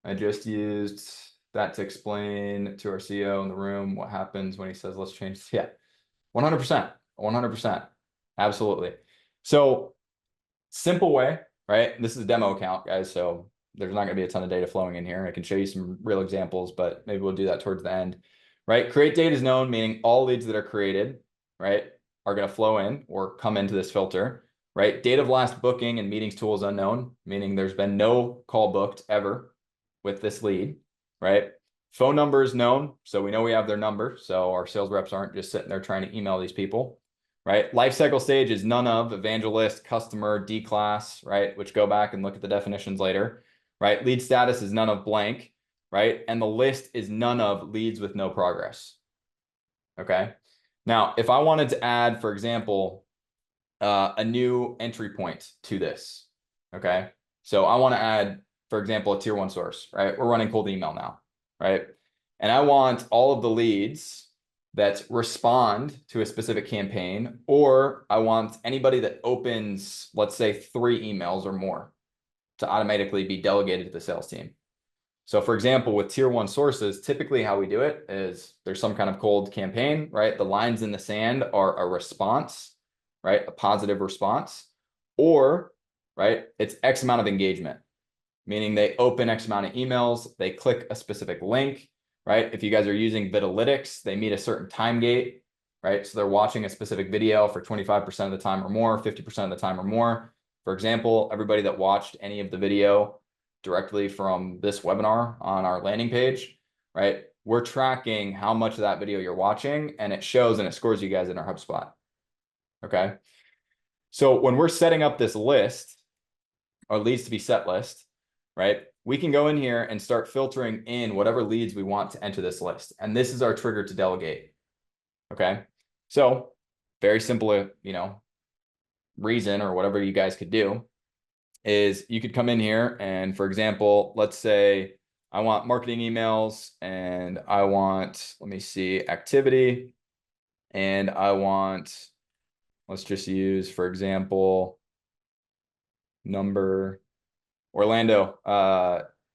[SPEAKER 1] I just used that to explain to our CEO in the room what happens when he says, let's change. Yeah, 100%, 100%. Absolutely. So simple way, right? This is a demo account, guys. So there's not going to be a ton of data flowing in here. I can show you some real examples, but maybe we'll do that towards the end, right? Create date is known, meaning all leads that are created, right, are going to flow in or come into this filter, right? Date of last booking and meetings tool is unknown, meaning there's been no call booked ever with this lead, right? Phone number is known, so we know we have their number. So our sales reps aren't just sitting there trying to email these people, right? Lifecycle stage is none of evangelist, customer, D class, right? Which go back and look at the definitions later, right? Lead status is none of blank, right? And the list is none of leads with no progress. Okay. Now, if I wanted to add, for example, a new entry point to this, okay? So I want to add, for example, a tier 1 source, right? We're running cold email now, right? And I want all of the leads that respond to a specific campaign, or I want anybody that opens, let's say, 3 emails or more to automatically be delegated to the sales team. So for example, with tier 1 sources, typically how we do it is there's some kind of cold campaign, right? The lines in the sand are a response, right? A positive response, or, right, it's X amount of engagement, meaning they open X amount of emails, they click a specific link, right? If you guys are using Vitalytics, they meet a certain time gate, right? So they're watching a specific video for 25% of the time or more, 50% of the time or more. For example, everybody that watched any of the video directly from this webinar on our landing page, right? We're tracking how much of that video you're watching, and it shows and it scores you guys in our HubSpot. Okay. So when we're setting up this list, our leads to be set list, right? We can go in here and start filtering in whatever leads we want to enter this list. And this is our trigger to delegate. Okay. So very simple, reason or whatever you guys could do is you could come in here and, for example, let's say I want marketing emails and I want, let me see, activity, and I want, let's just use, for example, number. Orlando,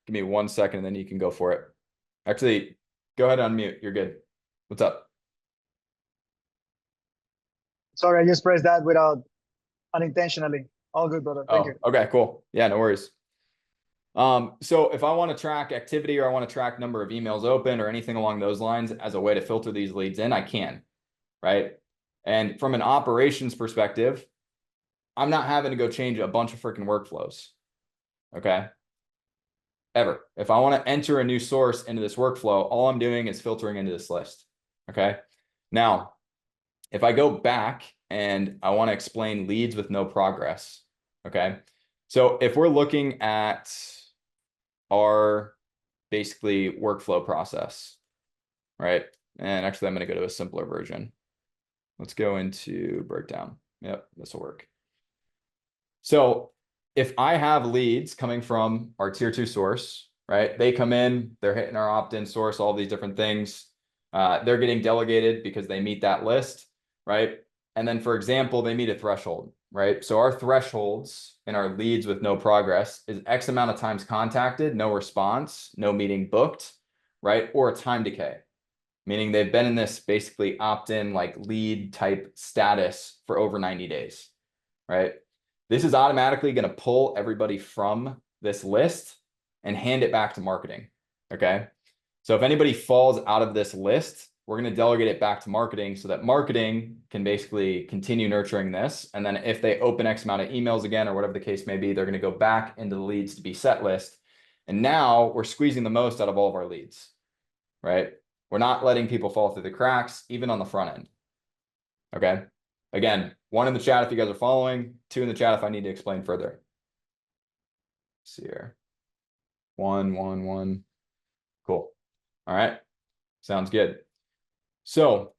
[SPEAKER 1] give me 1 second and then you can go for it. Actually, go ahead and unmute. You're good. What's up?
[SPEAKER 2] Sorry, I just pressed that without unintentionally. All good, brother. Thank you.
[SPEAKER 1] Okay, cool. Yeah, no worries. So if I want to track activity or I want to track number of emails open or anything along those lines as a way to filter these leads in, I can, right? And from an operations perspective, I'm not having to go change a bunch of freaking workflows. Okay. Ever. If I want to enter a new source into this workflow, all I'm doing is filtering into this list. Okay. Now, if I go back and I want to explain leads with no progress. Okay. So if we're looking at our basically workflow process, right? And actually, I'm going to go to a simpler version. Let's go into breakdown. Yep, this will work. So if I have leads coming from our tier 2 source, right? They come in, they're hitting our opt-in source, all these different things. They're getting delegated because they meet that list, right? And then, for example, they meet a threshold, right? So our thresholds in our leads with no progress is X amount of times contacted, no response, no meeting booked, right? Or a time decay, meaning they've been in this basically opt-in like lead type status for over 90 days, right? This is automatically going to pull everybody from this list and hand it back to marketing. Okay. So if anybody falls out of this list, we're going to delegate it back to marketing so that marketing can basically continue nurturing this. And then if they open X amount of emails again, or whatever the case may be, they're going to go back into the leads to be set list. And now we're squeezing the most out of all of our leads, right? We're not letting people fall through the cracks, even on the front end. Okay. Again, 1 in the chat if you guys are following, 2 in the chat if I need to explain further. Let's see here. 1, 1, 1. Cool. All right. Sounds good. So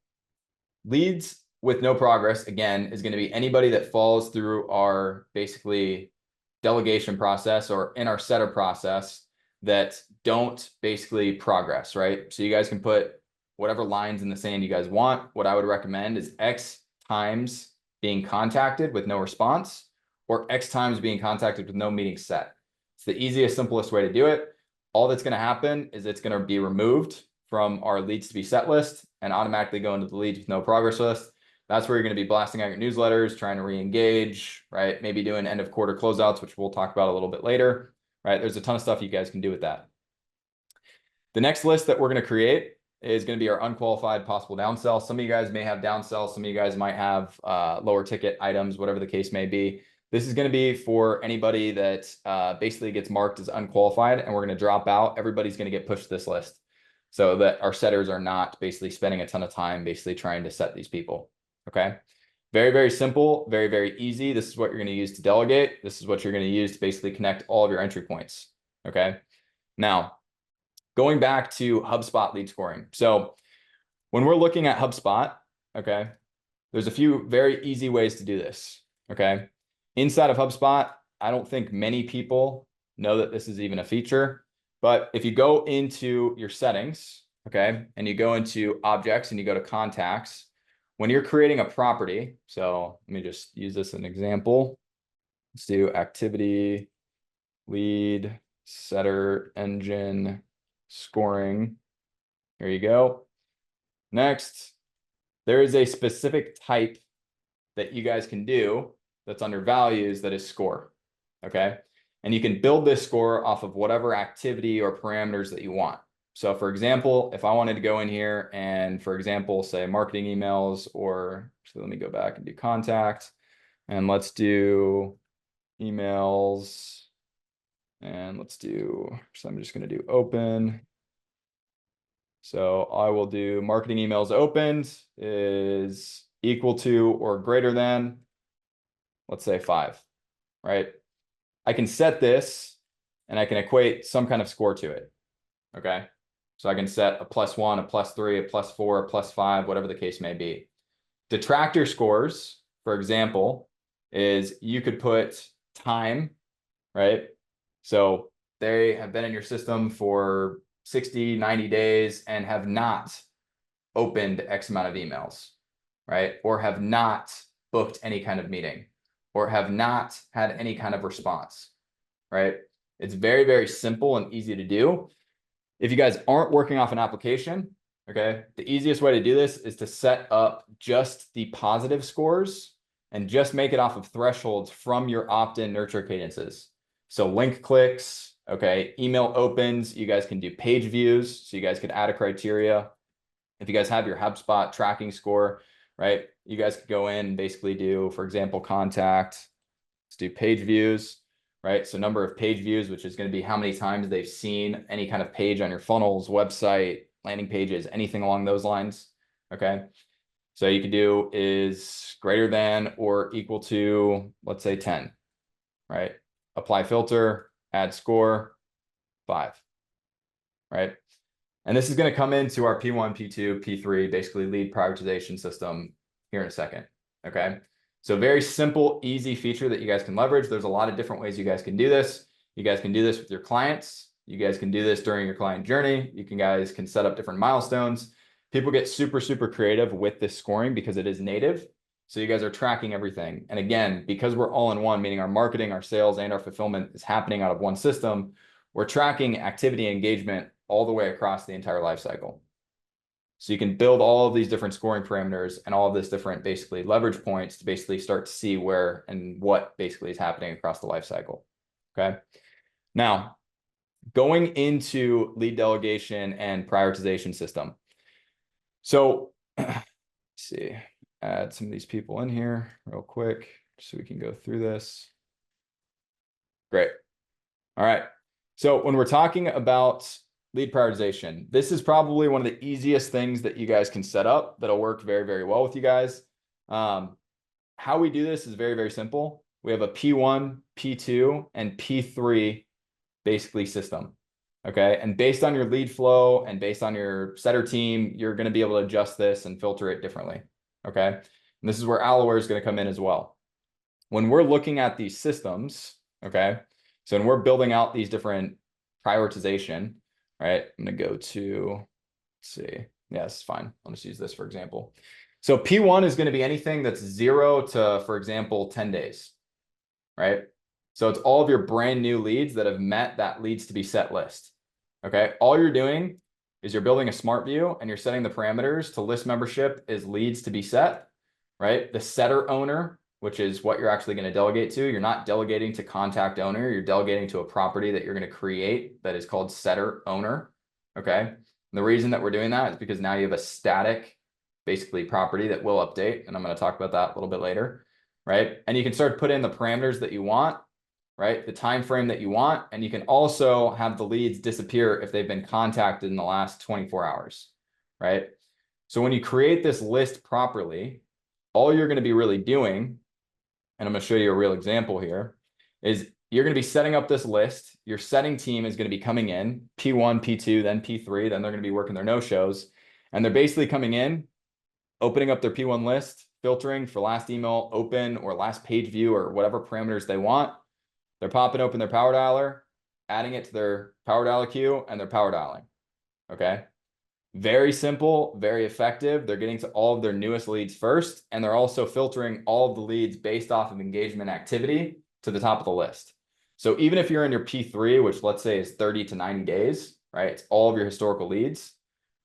[SPEAKER 1] leads with no progress, again, is going to be anybody that falls through our basically delegation process or in our setter process that don't basically progress, right? So you guys can put whatever lines in the sand you guys want. What I would recommend is X times being contacted with no response, or X times being contacted with no meeting set. It's the easiest, simplest way to do it. all that's going to happen is it's going to be removed from our leads to be set list and automatically go into the leads with no progress list. That's where you're going to be blasting out your newsletters, trying to re-engage, right? Maybe doing end of quarter closeouts, which we'll talk about a little bit later, right? There's a ton of stuff you guys can do with that. The next list that we're going to create is going to be our unqualified possible downsell. Some of you guys may have downsell. Some of you guys might have lower ticket items, whatever the case may be. This is going to be for anybody that basically gets marked as unqualified, and we're going to drop out. Everybody's going to get pushed to this list so that our setters are not basically spending a ton of time basically trying to set these people. Okay. Very, very simple, very, very easy. This is what you're going to use to delegate. This is what you're going to use to basically connect all of your entry points. Okay. Now, going back to HubSpot lead scoring. So when we're looking at HubSpot, okay, there's a few very easy ways to do this. Okay. Inside of HubSpot, I don't think many people know that this is even a feature, but if you go into your settings, okay, and you go into objects and you go to contacts, when you're creating a property, so let me just use this as an example. Let's do activity, lead, setter, engine, scoring. Here you go. Next, there is a specific type that you guys can do that's under values that is score. Okay. And you can build this score off of whatever activity or parameters that you want. So for example, if I wanted to go in here and, for example, say marketing emails, or so let me go back and do contact, and let's do emails, and let's do, so I'm just going to do open. So I will do marketing emails opened is equal to or greater than, let's say 5, right? I can set this and I can equate some kind of score to it. Okay. So I can set a +1, a +3, a +4, a +5, whatever the case may be. Detractor scores, for example, is you could put time, right? So they have been in your system for 60, 90 days and have not opened X amount of emails, right? Or have not booked any kind of meeting, or have not had any kind of response, right? It's very, very simple and easy to do. If you guys aren't working off an application, okay, the easiest way to do this is to set up just the positive scores and just make it off of thresholds from your opt-in nurture cadences. So link clicks, okay, email opens, you guys can do page views. So you guys could add a criteria. If you guys have your HubSpot tracking score, right, you guys could go in and basically do, for example, contact, let's do page views, right? So number of page views, which is going to be how many times they've seen any kind of page on your funnels, website, landing pages, anything along those lines. Okay. So you could do is greater than or equal to, let's say 10, right? Apply filter, add score, 5, right? And this is going to come into our P1, P2, P3, basically lead prioritization system here in a second. Okay. So very simple, easy feature that you guys can leverage. There's a lot of different ways you guys can do this. You guys can do this with your clients. You guys can do this during your client journey. You guys can set up different milestones. People get super, super creative with this scoring because it is native. So you guys are tracking everything. And again, because we're all in one, meaning our marketing, our sales, and our fulfillment is happening out of one system, we're tracking activity and engagement all the way across the entire life cycle. So you can build all of these different scoring parameters and all of this different basically leverage points to basically start to see where and what basically is happening across the life cycle. Okay. Now, going into lead delegation and prioritization system. So let's see, add some of these people in here real quick so we can go through this. Great. All right. So when we're talking about lead prioritization, this is probably one of the easiest things that you guys can set up that'll work very, very well with you guys. How we do this is very, very simple. We have a P1, P2, and P3 basically system. Okay. And based on your lead flow and based on your setter team, you're going to be able to adjust this and filter it differently. Okay. And this is where Alloware is going to come in as well. When we're looking at these systems, okay, so when we're building out these different prioritization, right, I'm going to go to, let's see. Yeah, it's fine. I'll just use this for example. So P1 is going to be anything that's 0 to, for example, 10 days, right? So it's all of your brand new leads that have met that leads to be set list. Okay, all you're doing is you're building a smart view and you're setting the parameters to list membership as leads to be set, right? The setter owner, which is what you're actually going to delegate to. You're not delegating to contact owner. You're delegating to a property that you're going to create that is called setter owner. Okay. And the reason that we're doing that is because now you have a static, basically property that will update. And I'm going to talk about that a little bit later, right? And you can start to put in the parameters that you want, right? The time frame that you want, and you can also have the leads disappear if they've been contacted in the last 24 hours, right? So when you create this list properly, all you're going to be really doing, and I'm going to show you a real example here, is you're going to be setting up this list. Your setting team is going to be coming in, P1, P2, then P3, then they're going to be working their no-shows, and they're basically coming in, opening up their P1 list, filtering for last email open or last page view or whatever parameters they want. They're popping open their power dialer, adding it to their power dialer queue, and they're power dialing. Okay. Very simple, very effective. They're getting to all of their newest leads first, and they're also filtering all of the leads based off of engagement activity to the top of the list. So even if you're in your P3, which let's say is 30 to 90 days, right? It's all of your historical leads,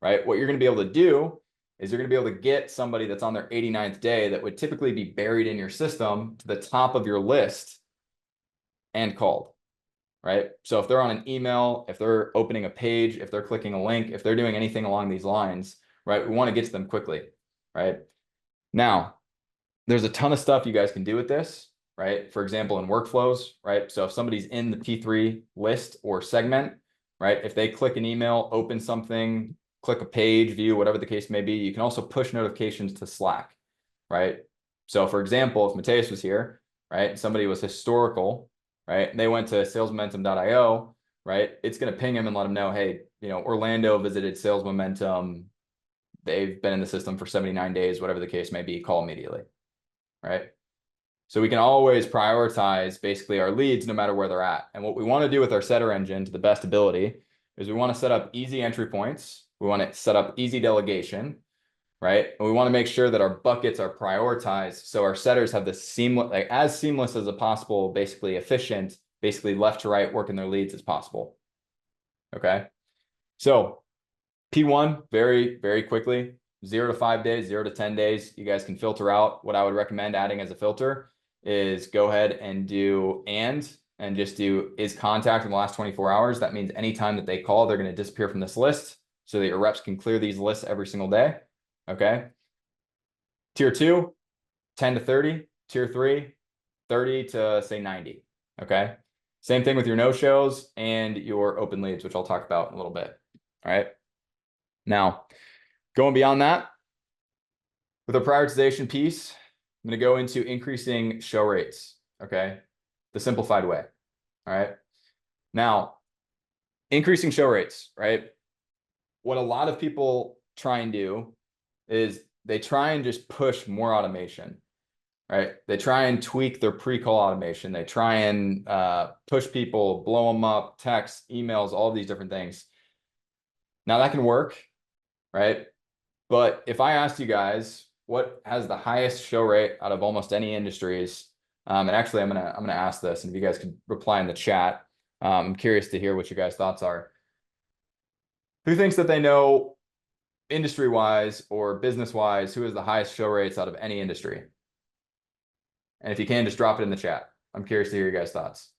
[SPEAKER 1] right? What you're going to be able to do is you're going to be able to get somebody that's on their 89th day that would typically be buried in your system to the top of your list and called, right? So if they're on an email, if they're opening a page, if they're clicking a link, if they're doing anything along these lines, right? We want to get to them quickly, right? Now, there's a ton of stuff you guys can do with this, right? For example, in workflows, right? So if somebody's in the P3 list or segment, right? If they click an email, open something, click a page, view, whatever the case may be, you can also push notifications to Slack, right? So for example, if Mateus was here, right? Somebody was historical, right? They went to salesmomentum.io, right? It's going to ping him and let him know, hey, Orlando visited Sales Momentum. They've been in the system for 79 days, whatever the case may be, call immediately, right? So we can always prioritize basically our leads no matter where they're at. And what we want to do with our setter engine to the best ability is we want to set up easy entry points. We want to set up easy delegation, right? And we want to make sure that our buckets are prioritized. So our setters have this seamless, like as seamless as possible, basically efficient, basically left to right, working their leads as possible. Okay. So P1, very, very quickly, 0 to 5 days, 0 to 10 days, you guys can filter out. What I would recommend adding as a filter is go ahead and do and just do is contact in the last 24 hours. That means anytime that they call, they're going to disappear from this list so that your reps can clear these lists every single day. Okay. Tier 2, 10 to 30. Tier 3, 30 to say 90. Okay. Same thing with your no-shows and your open leads, which I'll talk about in a little bit. All right. Now, going beyond that, with a prioritization piece, I'm going to go into increasing show rates. Okay. The simplified way. All right. Now, increasing show rates, right? What a lot of people try and do is they try and just push more automation, right? They try and tweak their pre-call automation. They try and push people, blow them up, text, emails, all of these different things. Now that can work, right? But if I asked you guys what has the highest show rate out of almost any industries, and actually I'm gonna ask this, and if you guys could reply in the chat, I'm curious to hear what you guys' thoughts are. Who thinks that they know industry-wise or business-wise who has the highest show rates out of any industry? And if you can, just drop it in the chat. I'm curious to hear your guys' thoughts.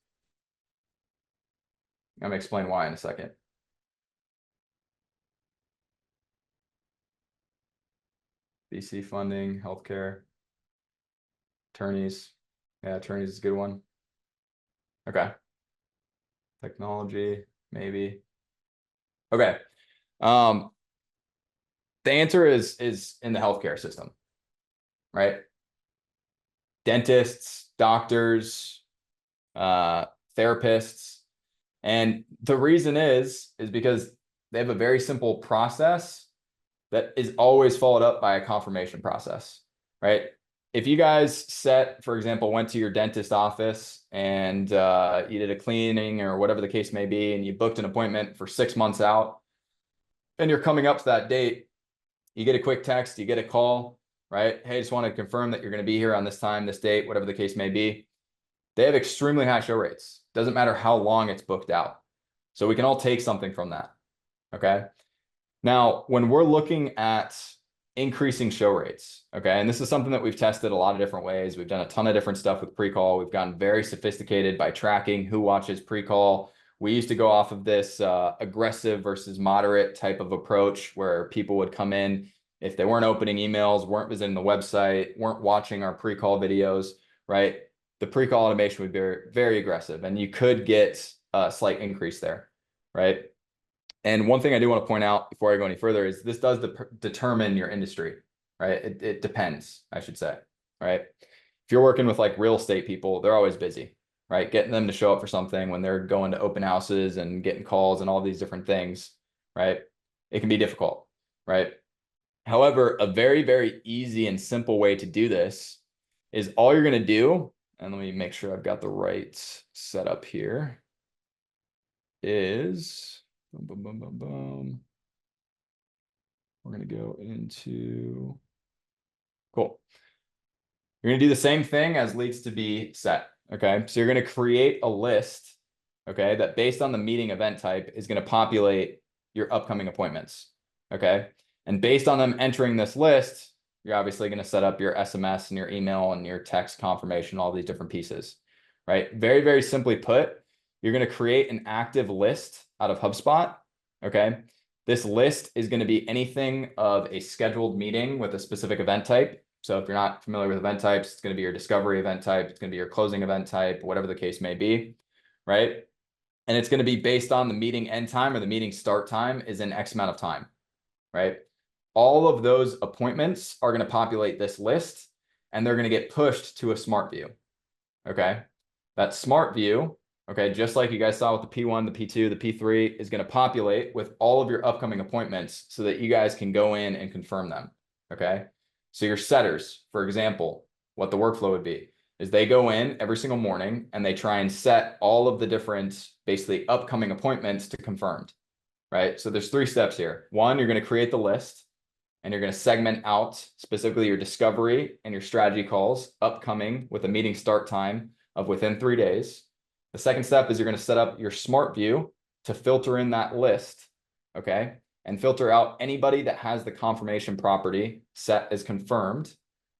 [SPEAKER 1] I'm gonna explain why in a second. VC funding, healthcare, attorneys. Yeah, attorneys is a good one. Okay. Technology, maybe. Okay. The answer is in the healthcare system, right? Dentists, doctors, therapists. And the reason is because they have a very simple process that is always followed up by a confirmation process, right? If you guys for example, went to your dentist office and you did a cleaning or whatever the case may be, and you booked an appointment for 6 months out, and you're coming up to that date, you get a quick text, you get a call, right? Hey, just want to confirm that you're going to be here on this time, this date, whatever the case may be. They have extremely high show rates. Doesn't matter how long it's booked out. So we can all take something from that. Okay. Now, when we're looking at increasing show rates, okay, and this is something that we've tested a lot of different ways. We've done a ton of different stuff with pre-call. We've gotten very sophisticated by tracking who watches pre-call. We used to go off of this aggressive versus moderate type of approach where people would come in if they weren't opening emails, weren't visiting the website, weren't watching our pre-call videos, right? The pre-call automation would be very, very aggressive, and you could get a slight increase there, right? And one thing I do want to point out before I go any further is this does determine your industry, right? It depends, I should say, right? If you're working with like real estate people, they're always busy, right? Getting them to show up for something when they're going to open houses and getting calls and all these different things, right? It can be difficult, right? However, a very, very easy and simple way to do this is all you're going to do, and let me make sure I've got the right setup here, is... Boom, boom, boom, boom, boom. We're going to go into, cool. You're going to do the same thing as leads to be set. Okay. So you're going to create a list, okay, that based on the meeting event type is going to populate your upcoming appointments. Okay. And based on them entering this list, you're obviously going to set up your SMS and your email and your text confirmation, all these different pieces, right? Very, very simply put, you're going to create an active list out of HubSpot, okay? This list is going to be anything of a scheduled meeting with a specific event type. So if you're not familiar with event types, it's going to be your discovery event type, it's going to be your closing event type, whatever the case may be, right? And it's going to be based on the meeting end time or the meeting start time is in X amount of time, right? All of those appointments are going to populate this list, and they're going to get pushed to a smart view, okay? That smart view, okay, just like you guys saw with the P1, the P2, the P3, is going to populate with all of your upcoming appointments so that you guys can go in and confirm them, okay? So your setters, for example, what the workflow would be is they go in every single morning and they try and set all of the different, basically, upcoming appointments to confirmed, right? So there's 3 steps here. One, you're going to create the list, and you're going to segment out specifically your discovery and your strategy calls upcoming with a meeting start time of within 3 days. The second step is you're going to set up your smart view to filter in that list, okay? And filter out anybody that has the confirmation property set as confirmed.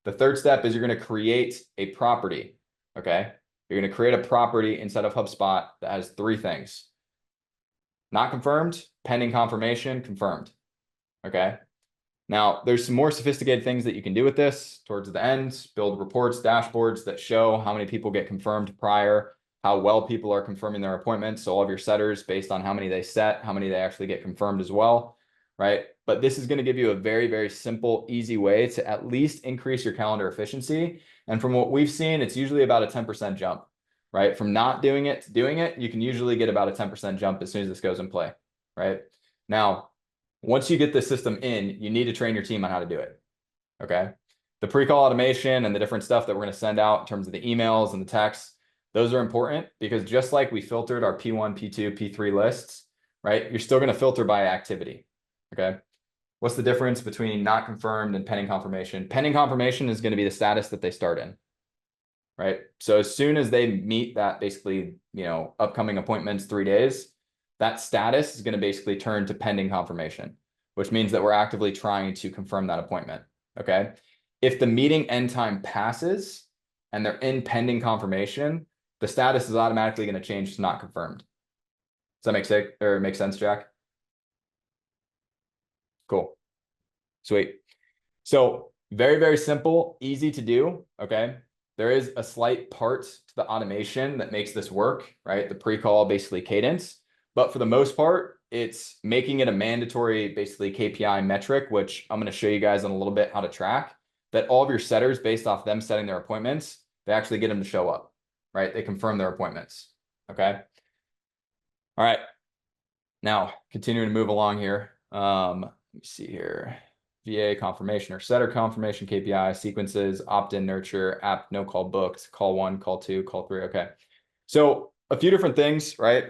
[SPEAKER 1] The third step is you're going to create a property, okay? You're going to create a property inside of HubSpot that has 3 things. Not confirmed, pending confirmation, confirmed, okay? Now, there's some more sophisticated things that you can do with this towards the end. Build reports, dashboards that show how many people get confirmed prior, how well people are confirming their appointments. So all of your setters based on how many they set, how many they actually get confirmed as well, right? But this is going to give you a very, very simple, easy way to at least increase your calendar efficiency. And from what we've seen, it's usually about a 10% jump, right? From not doing it to doing it, you can usually get about a 10% jump as soon as this goes in play, right? Now, once you get the system in, you need to train your team on how to do it, okay? The pre-call automation and the different stuff that we're going to send out in terms of the emails and the texts, those are important because just like we filtered our P1, P2, P3 lists, right? You're still going to filter by activity, okay? What's the difference between not confirmed and pending confirmation? Pending confirmation is going to be the status that they start in, right? So as soon as they meet that basically, upcoming appointments 3 days, that status is going to basically turn to pending confirmation, which means that we're actively trying to confirm that appointment, okay? If the meeting end time passes and they're in pending confirmation, the status is automatically going to change to not confirmed. Does that make sense, Jack? Cool. Sweet. So very, very simple, easy to do, okay? There is a slight part to the automation that makes this work, right? The pre-call, basically Cadence. But for the most part, it's making it a mandatory, basically KPI metric, which I'm going to show you guys in a little bit how to track, that all of your setters, based off them setting their appointments, they actually get them to show up, right? They confirm their appointments, okay? All right. Now, continuing to move along here. Let me see here. VA confirmation or setter confirmation KPI, sequences, opt-in, nurture, app, no call booked, call 1, call 2, call 3. Okay. So a few different things, right?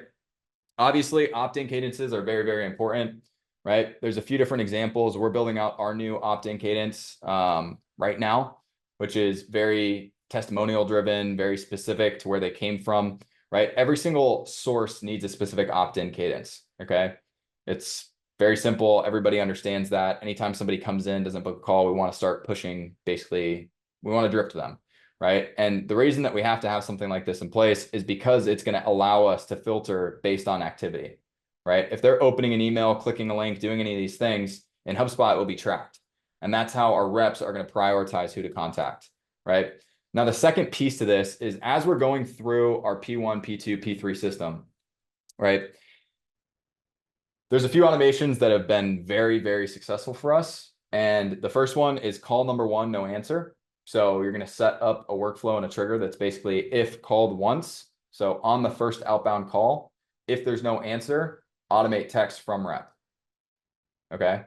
[SPEAKER 1] Obviously, opt-in cadences are very, very important, right? There's a few different examples. We're building out our new opt-in cadence right now, which is very testimonial driven, very specific to where they came from. right? Every single source needs a specific opt-in cadence, okay? It's very simple. Everybody understands that. Anytime somebody comes in, doesn't book a call, we want to start pushing, basically, we want to drip to them, right? And the reason that we have to have something like this in place is because it's going to allow us to filter based on activity, right? If they're opening an email, clicking a link, doing any of these things, in HubSpot, it will be tracked. And that's how our reps are going to prioritize who to contact, right? Now, the second piece to this is as we're going through our P1, P2, P3 system, right? There's a few automations that have been very, very successful for us. And the first one is call number one, no answer. So you're going to set up a workflow and a trigger that's basically if called once. So on the first outbound call, if there's no answer, automate text from rep. Okay.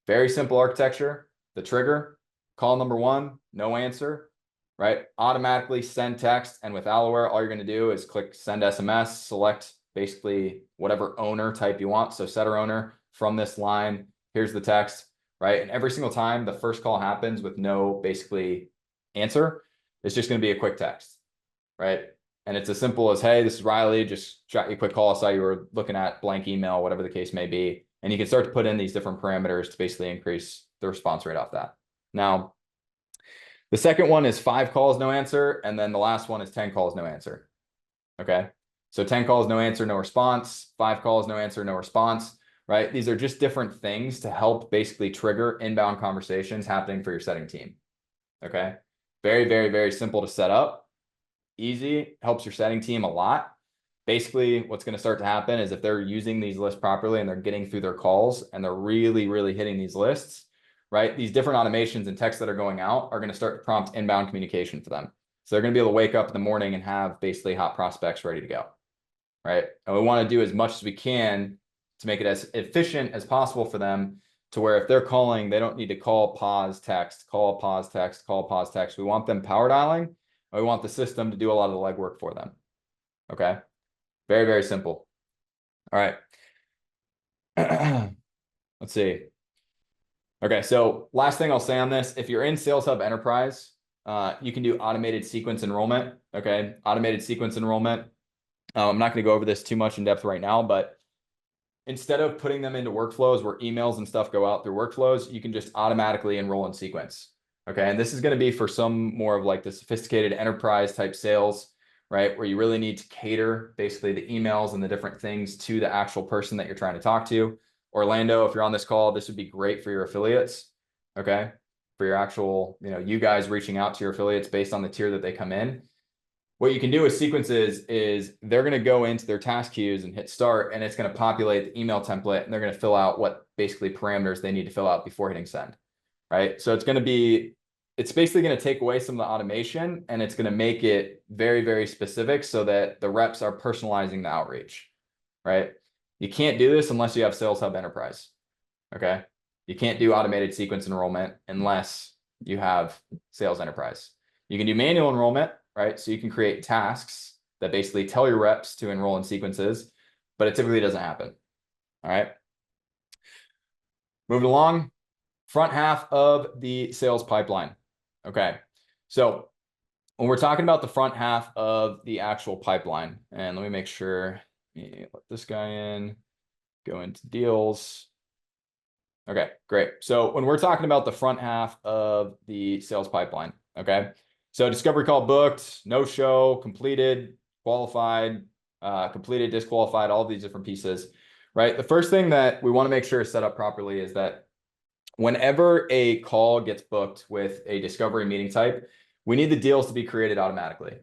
[SPEAKER 1] Very simple architecture. The trigger, call number one, no answer, right? Automatically send text. And with Alaware, all you're going to do is click send SMS, select basically whatever owner type you want. So setter owner from this line, here's the text, right? And every single time the first call happens with no basically answer, it's just going to be a quick text, right? And it's as simple as, hey, this is Riley, just shot you a quick call. I saw you were looking at blank email, whatever the case may be. And you can start to put in these different parameters to basically increase the response rate off that. Now, the second one is 5 calls, no answer. And then the last one is 10 calls, no answer. Okay. So 10 calls, no answer, no response. 5 calls, no answer, no response, right? These are just different things to help basically trigger inbound conversations happening for your setting team. Okay. Very, very, very simple to set up. Easy, helps your setting team a lot. Basically, what's going to start to happen is if they're using these lists properly and they're getting through their calls and they're really, really hitting these lists, right? These different automations and texts that are going out are going to start to prompt inbound communication for them. So they're going to be able to wake up in the morning and have basically hot prospects ready to go, right? And we want to do as much as we can to make it as efficient as possible for them to where if they're calling, they don't need to call, pause, text, call, pause, text, call, pause, text. We want them power dialing. And we want the system to do a lot of the legwork for them. Okay. Very, very simple. All right. Let's see. Okay, so last thing I'll say on this, if you're in Sales Hub Enterprise, you can do automated sequence enrollment. Okay, automated sequence enrollment. I'm not going to go over this too much in depth right now, but instead of putting them into workflows where emails and stuff go out through workflows, you can just automatically enroll in sequence. Okay, and this is going to be for some more of like the sophisticated enterprise type sales, right? Where you really need to cater basically the emails and the different things to the actual person that you're trying to talk to. Orlando, if you're on this call, this would be great for your affiliates. Okay, for your actual, you guys reaching out to your affiliates based on the tier that they come in. What you can do with sequences is they're going to go into their task queues and hit start, and it's going to populate the email template, and they're going to fill out what basically parameters they need to fill out before hitting send, right? So it's basically going to take away some of the automation, and it's going to make it very, very specific so that the reps are personalizing the outreach, right? You can't do this unless you have Sales Hub Enterprise, okay? You can't do automated sequence enrollment unless you have Sales Enterprise. You can do manual enrollment, right? So you can create tasks that basically tell your reps to enroll in sequences, but it typically doesn't happen, all right? Moving along, front half of the sales pipeline. Okay, so when we're talking about the front half of the actual pipeline, and let me make sure, let this guy in, go into deals. Okay, great. So when we're talking about the front half of the sales pipeline, okay, so discovery call booked, no show, completed, qualified, completed, disqualified, all of these different pieces, right? The first thing that we want to make sure is set up properly is that whenever a call gets booked with a discovery meeting type, we need the deals to be created automatically,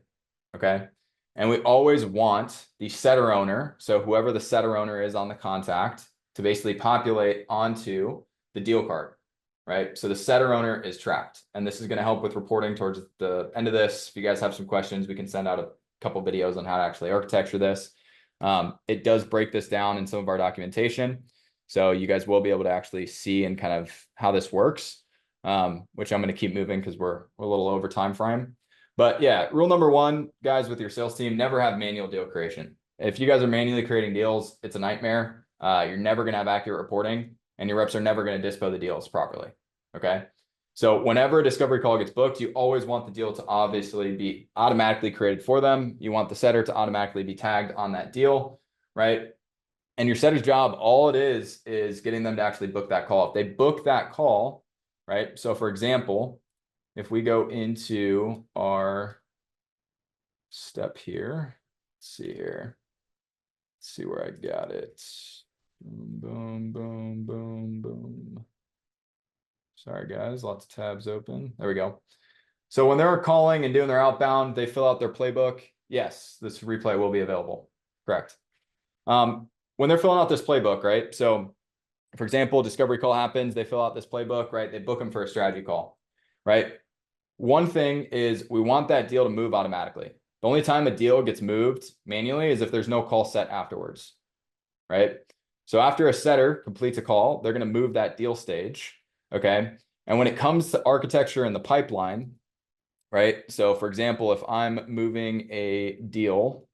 [SPEAKER 1] okay? And we always want the setter owner, so whoever the setter owner is on the contact, to basically populate onto the deal card, right? So the setter owner is tracked, and this is going to help with reporting towards the end of this. If you guys have some questions, we can send out a couple videos on how to actually architecture this. It does break this down in some of our documentation. So you guys will be able to actually see and kind of how this works, which I'm going to keep moving because we're a little over time frame. But yeah, rule number 1, guys, with your sales team, never have manual deal creation. If you guys are manually creating deals, it's a nightmare. You're never going to have accurate reporting, and your reps are never going to dispo the deals properly. Okay. So whenever a discovery call gets booked, you always want the deal to obviously be automatically created for them. You want the setter to automatically be tagged on that deal, right? And your setter's job, all it is getting them to actually book that call. If they book that call, right? So for example, if we go into our step here, let's see here. Let's see where I got it. Boom, boom, boom, boom, boom. Sorry, guys, lots of tabs open. There we go. So when they're calling and doing their outbound, they fill out their playbook. Yes, this replay will be available. Correct. When they're filling out this playbook, right? So for example, discovery call happens, they fill out this playbook, right? They book them for a strategy call, right? One thing is we want that deal to move automatically. The only time a deal gets moved manually is if there's no call set afterwards, right? So after a setter completes a call, they're going to move that deal stage, okay? And when it comes to architecture in the pipeline, right? So for example, if I'm moving a deal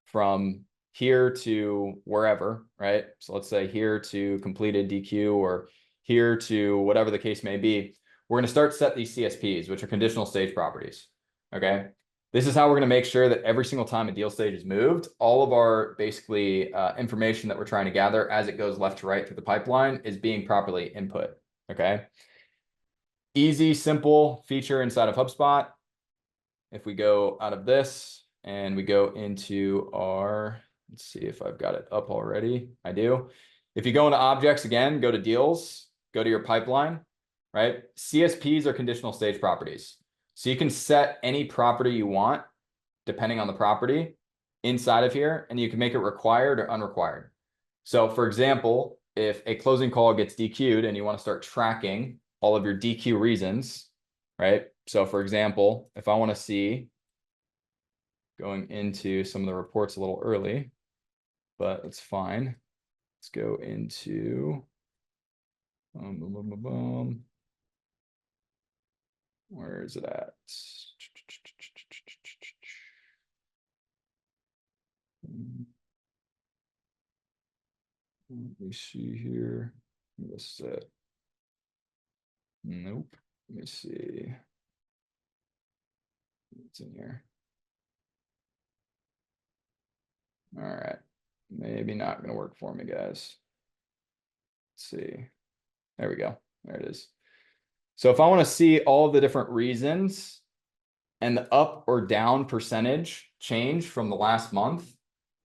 [SPEAKER 1] from here to wherever, right? So let's say here to completed DQ or here to whatever the case may be, we're going to set these CSPs, which are conditional stage properties, okay? This is how we're going to make sure that every single time a deal stage is moved, all of our basically information that we're trying to gather as it goes left to right through the pipeline is being properly input, okay? Easy, simple feature inside of HubSpot. If we go out of this and we go into our, let's see if I've got it up already. I do. If you go into objects again, go to deals, go to your pipeline, right? CSPs are conditional stage properties. So you can set any property you want, depending on the property, inside of here, and you can make it required or unrequired. So for example, if a closing call gets DQ'd and you want to start tracking all of your DQ reasons, right? So for example, if I want to see, going into some of the reports a little early, but it's fine. Let's go into, where is it at? Let me see here. What's set? Nope. Let me see. What's in here? All right. Maybe not going to work for me, guys. Let's see. There we go. There it is. So if I want to see all the different reasons and the up or down percentage change from the last month,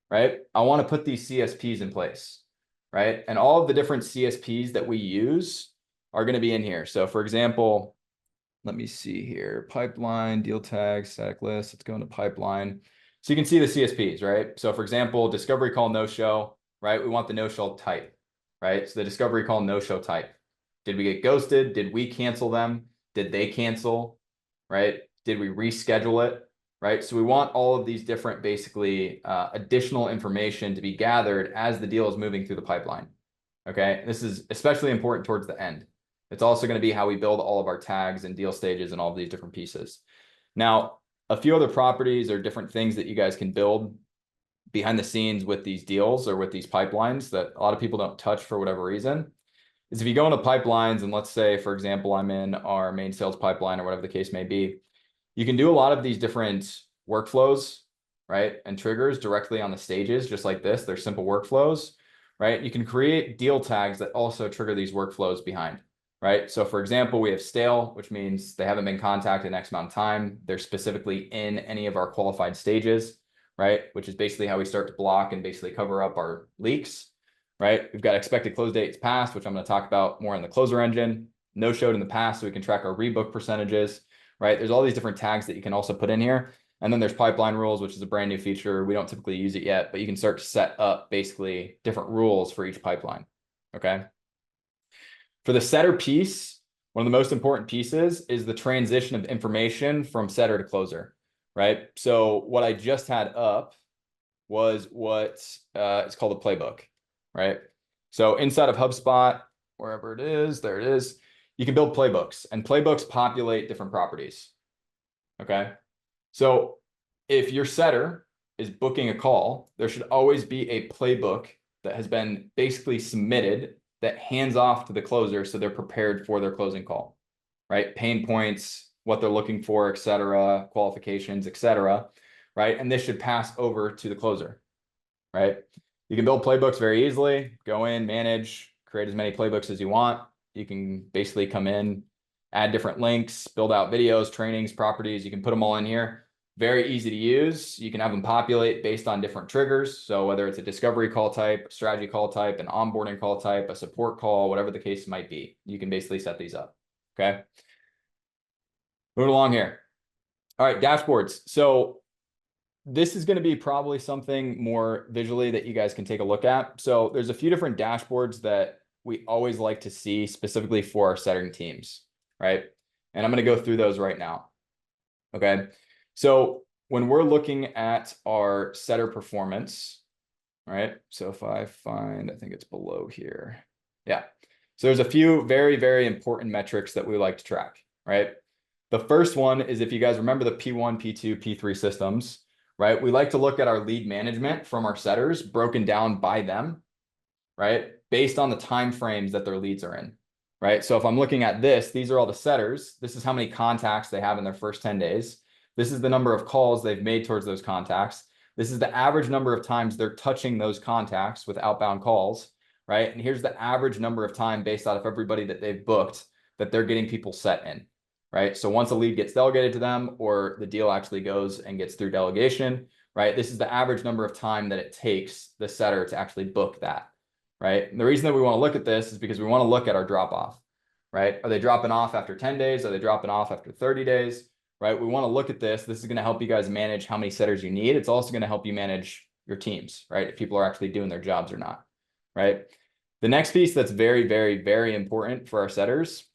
[SPEAKER 1] right? I want to put these CSPs in place, right? And all of the different CSPs that we use are going to be in here. So for example, let me see here, pipeline, deal tags, static list, let's go into pipeline. So you can see the CSPs, right? So for example, discovery call no-show, right? We want the no-show type, right? So the discovery call no-show type. Did we get ghosted? Did we cancel them? Did they cancel, right? Did we reschedule it, right? So we want all of these different basically additional information to be gathered as the deal is moving through the pipeline, okay? This is especially important towards the end. It's also going to be how we build all of our tags and deal stages and all of these different pieces. Now, a few other properties or different things that you guys can build behind the scenes with these deals or with these pipelines that a lot of people don't touch for whatever reason is if you go into pipelines and let's say, for example, I'm in our main sales pipeline or whatever the case may be, you can do a lot of these different workflows, right? And triggers directly on the stages, just like this. They're simple workflows, right? You can create deal tags that also trigger these workflows behind, right? So for example, we have stale, which means they haven't been contacted in X amount of time. They're specifically in any of our qualified stages, right? Which is basically how we start to block and basically cover up our leaks, right? We've got expected close dates past, which I'm going to talk about more in the closer engine. No showed in the past, so we can track our rebook percentages, right? There's all these different tags that you can also put in here. And then there's pipeline rules, which is a brand new feature. We don't typically use it yet, but you can start to set up basically different rules for each pipeline, okay? For the setter piece, one of the most important pieces is the transition of information from setter to closer, right? So what I just had up was what it's called a playbook, right? So inside of HubSpot, wherever it is, there it is, you can build playbooks, and playbooks populate different properties, okay? So if your setter is booking a call, there should always be a playbook that has been basically submitted that hands off to the closer so they're prepared for their closing call, right? Pain points, what they're looking for, et cetera, qualifications, et cetera, right? And this should pass over to the closer, right? You can build playbooks very easily, go in, manage, create as many playbooks as you want. You can basically come in, add different links, build out videos, trainings, properties. You can put them all in here. Very easy to use. You can have them populate based on different triggers. So whether it's a discovery call type, a strategy call type, an onboarding call type, a support call, whatever the case might be, you can basically set these up. Okay. Moving along here. All right, dashboards. So this is going to be probably something more visually that you guys can take a look at. So there's a few different dashboards that we always like to see specifically for our setting teams, right? And I'm going to go through those right now. Okay. So when we're looking at our setter performance, right? So if I find, I think it's below here. Yeah. So there's a few very, very important metrics that we like to track, right? The first one is, if you guys remember the P1, P2, P3 systems, right? We like to look at our lead management from our setters broken down by them, right? Based on the time frames that their leads are in, right? So if I'm looking at this, these are all the setters. This is how many contacts they have in their first 10 days. This is the number of calls they've made towards those contacts. This is the average number of times they're touching those contacts with outbound calls, right? And here's the average number of time based out of everybody that they've booked that they're getting people set in, right? So once a lead gets delegated to them, or the deal actually goes and gets through delegation, right? This is the average number of time that it takes the setter to actually book that, right? And the reason that we want to look at this is because we want to look at our drop off, right? Are they dropping off after 10 days? Are they dropping off after 30 days? Right? We want to look at this. This is going to help you guys manage how many setters you need. It's also going to help you manage your teams, right? If people are actually doing their jobs or not, right? The next piece that's very, very, very important for our setters,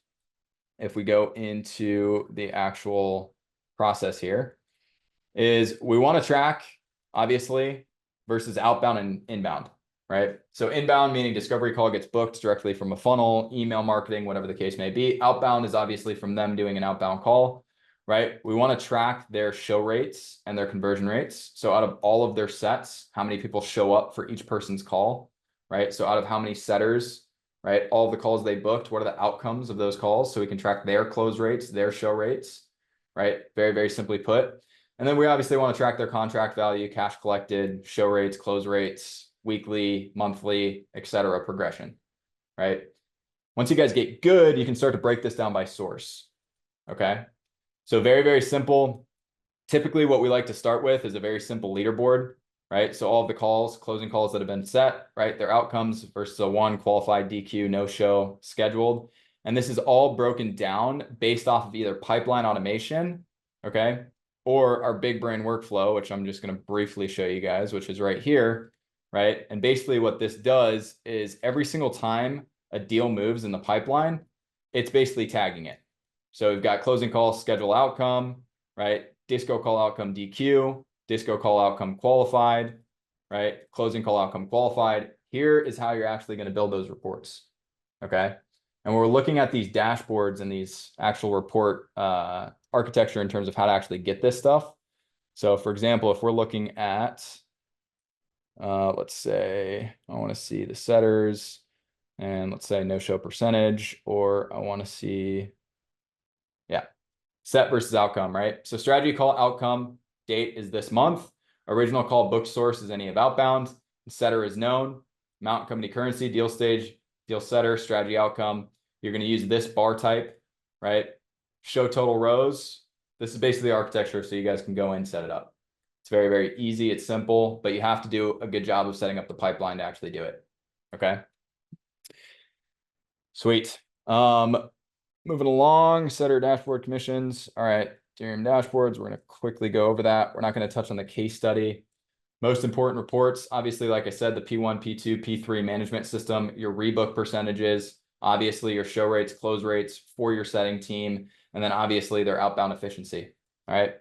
[SPEAKER 1] if we go into the actual process here, is we want to track, obviously, versus outbound and inbound, right? So inbound meaning discovery call gets booked directly from a funnel, email marketing, whatever the case may be. Outbound is obviously from them doing an outbound call, right? We want to track their show rates and their conversion rates. So out of all of their sets, how many people show up for each person's call, right? So out of how many setters, right? All of the calls they booked, what are the outcomes of those calls? So we can track their close rates, their show rates, right? Very, very simply put. And then we obviously want to track their contract value, cash collected, show rates, close rates, weekly, monthly, et cetera, progression, right? Once you guys get good, you can start to break this down by source, okay? So very, very simple. Typically what we like to start with is a very simple leaderboard, right? So all of the calls, closing calls that have been set, right? Their outcomes versus a 1, qualified, DQ, no show, scheduled. And this is all broken down based off of either pipeline automation, okay? Or our big brain workflow, which I'm just going to briefly show you guys, which is right here, right? And basically what this does is every single time a deal moves in the pipeline, it's basically tagging it. So we've got closing call, schedule outcome, right? Disco call outcome DQ, disco call outcome qualified, right? Closing call outcome qualified. Here is how you're actually going to build those reports, okay? And we're looking at these dashboards and these actual report architecture in terms of how to actually get this stuff. So for example, if we're looking at, let's say I want to see the setters, and let's say no show percentage, or I want to see, yeah, set versus outcome, right? So strategy call outcome date is this month. Original call booked source is any of outbound. Setter is known. Amount, company currency, deal stage, deal setter, strategy outcome. You're going to use this bar type, right? Show total rows. This is basically the architecture, so you guys can go in and set it up. It's very, very easy. It's simple, but you have to do a good job of setting up the pipeline to actually do it. Okay. Sweet. Moving along, setter dashboard commissions. All right, Ethereum dashboards. We're going to quickly go over that. We're not going to touch on the case study. Most important reports, obviously, like I said, the P1, P2, P3 management system, your rebook percentages, obviously your show rates, close rates for your setting team, and then obviously their outbound efficiency. All right.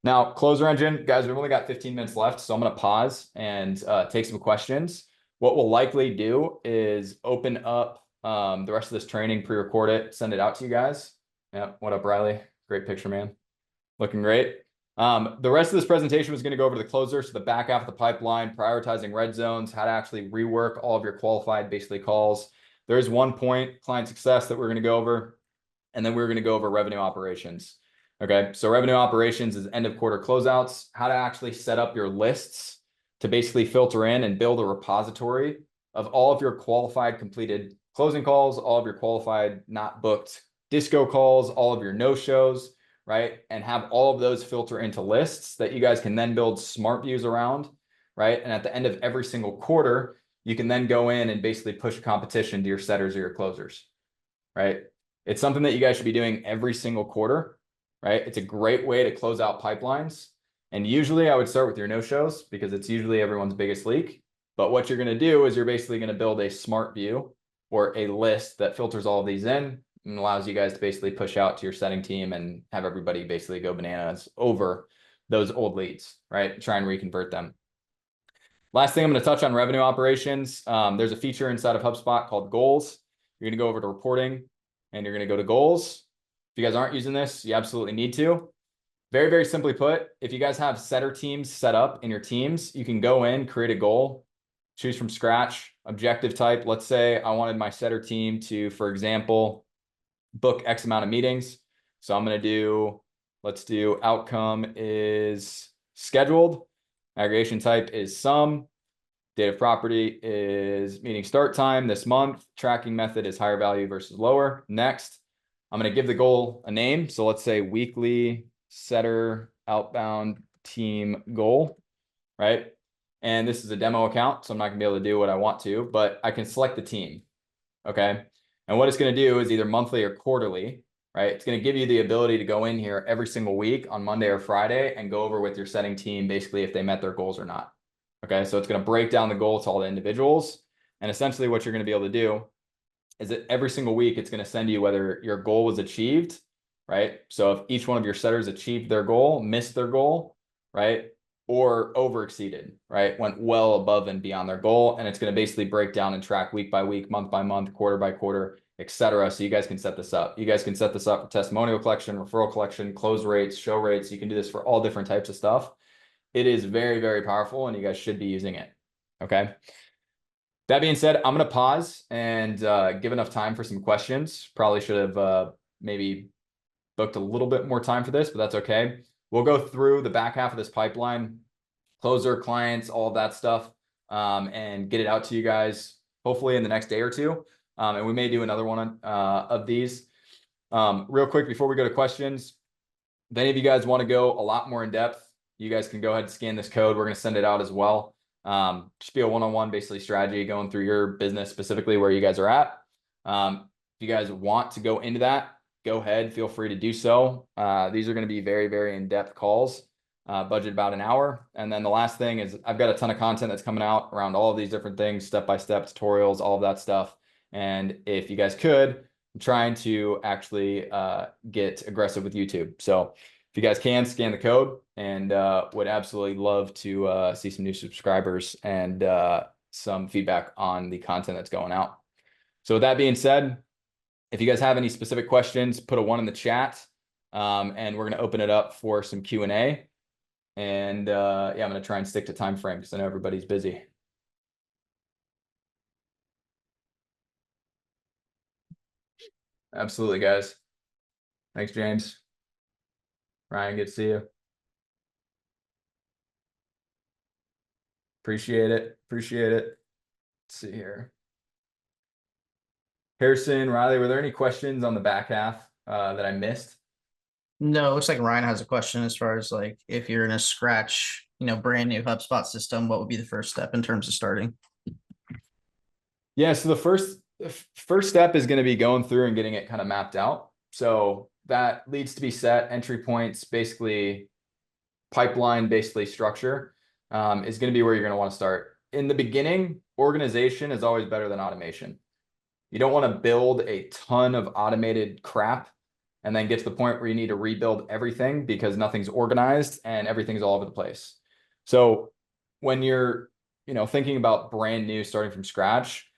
[SPEAKER 1] Now, closer engine, guys, we've only got 15 minutes left, so I'm going to pause and take some questions. What we'll likely do is open up the rest of this training, pre-record it, send it out to you guys. Yeah, what up, Riley? Great picture, man. Looking great. The rest of this presentation was going to go over the closer, so the back half of the pipeline, prioritizing red zones, how to actually rework all of your qualified basically calls. There is one point, client success, that we're going to go over. And then we're going to go over revenue operations. Okay, so revenue operations is end of quarter closeouts, how to actually set up your lists to basically filter in and build a repository of all of your qualified completed closing calls, all of your qualified not booked disco calls, all of your no-shows, right? And have all of those filter into lists that you guys can then build smart views around, right? And at the end of every single quarter, you can then go in and basically push competition to your setters or your closers, right? It's something that you guys should be doing every single quarter, right? It's a great way to close out pipelines. And usually I would start with your no-shows because it's usually everyone's biggest leak. But what you're going to do is you're basically going to build a smart view or a list that filters all of these in and allows you guys to basically push out to your setting team and have everybody basically go bananas over those old leads, right? Try and reconvert them. Last thing I'm going to touch on revenue operations. There's a feature inside of HubSpot called goals. You're going to go over to reporting and you're going to go to goals. If you guys aren't using this, you absolutely need to. Very, very simply put, if you guys have setter teams set up in your teams, you can go in, create a goal, choose from scratch, objective type. Let's say I wanted my setter team to, for example, book X amount of meetings. So I'm going to do, let's do outcome is scheduled. Aggregation type is sum. Date of property is meeting start time this month. Tracking method is higher value versus lower. Next, I'm going to give the goal a name. So let's say weekly setter outbound team goal, right? And this is a demo account, so I'm not going to be able to do what I want to, but I can select the team, okay? And what it's going to do is either monthly or quarterly, right? It's going to give you the ability to go in here every single week on Monday or Friday and go over with your setting team basically if they met their goals or not. Okay, so it's going to break down the goal to all the individuals. And essentially what you're going to be able to do is that every single week it's going to send you whether your goal was achieved, right? So if each one of your setters achieved their goal, missed their goal, right? Or over exceeded, right? Went well above and beyond their goal. And it's going to basically break down and track week by week, month by month, quarter by quarter, etc. So you guys can set this up. You guys can set this up for testimonial collection, referral collection, close rates, show rates. You can do this for all different types of stuff. It is very, very powerful and you guys should be using it. Okay. That being said, I'm going to pause and give enough time for some questions. Probably should have maybe booked a little bit more time for this, but that's okay. We'll go through the back half of this pipeline, closer, clients, all of that stuff, and get it out to you guys hopefully in the next day or two. And we may do another one of these. Real quick before we go to questions, if any of you guys want to go a lot more in depth, you guys can go ahead and scan this code. We're going to send it out as well. Just be a one-on-one basically strategy going through your business specifically where you guys are at. If you guys want to go into that, go ahead, feel free to do so. These are going to be very, very in-depth calls, budget about an hour. And then the last thing is I've got a ton of content that's coming out around all of these different things, step-by-step tutorials, all of that stuff. And if you guys could, I'm trying to actually get aggressive with YouTube. So if you guys can, scan the code and would absolutely love to see some new subscribers and some feedback on the content that's going out. So with that being said, if you guys have any specific questions, put a 1 in the chat and we're going to open it up for some Q&A. And yeah, I'm going to try and stick to time frame because I know everybody's busy. Absolutely, guys. Thanks, James. Ryan, good to see you. Appreciate it. Appreciate it. Let's see here. Harrison, Riley, were there any questions on the back half that I missed?
[SPEAKER 3] No, it looks like Ryan has a question as far as like if you're in a scratch, brand new HubSpot system, what would be the first step in terms of starting?
[SPEAKER 1] Yeah, so the first step is going to be going through and getting it kind of mapped out. So that leads to be set entry points, basically pipeline, basically structure is going to be where you're going to want to start. In the beginning, organization is always better than automation. You don't want to build a ton of automated crap and then get to the point where you need to rebuild everything because nothing's organized and everything's all over the place. So when you're, thinking about brand new, starting from scratch,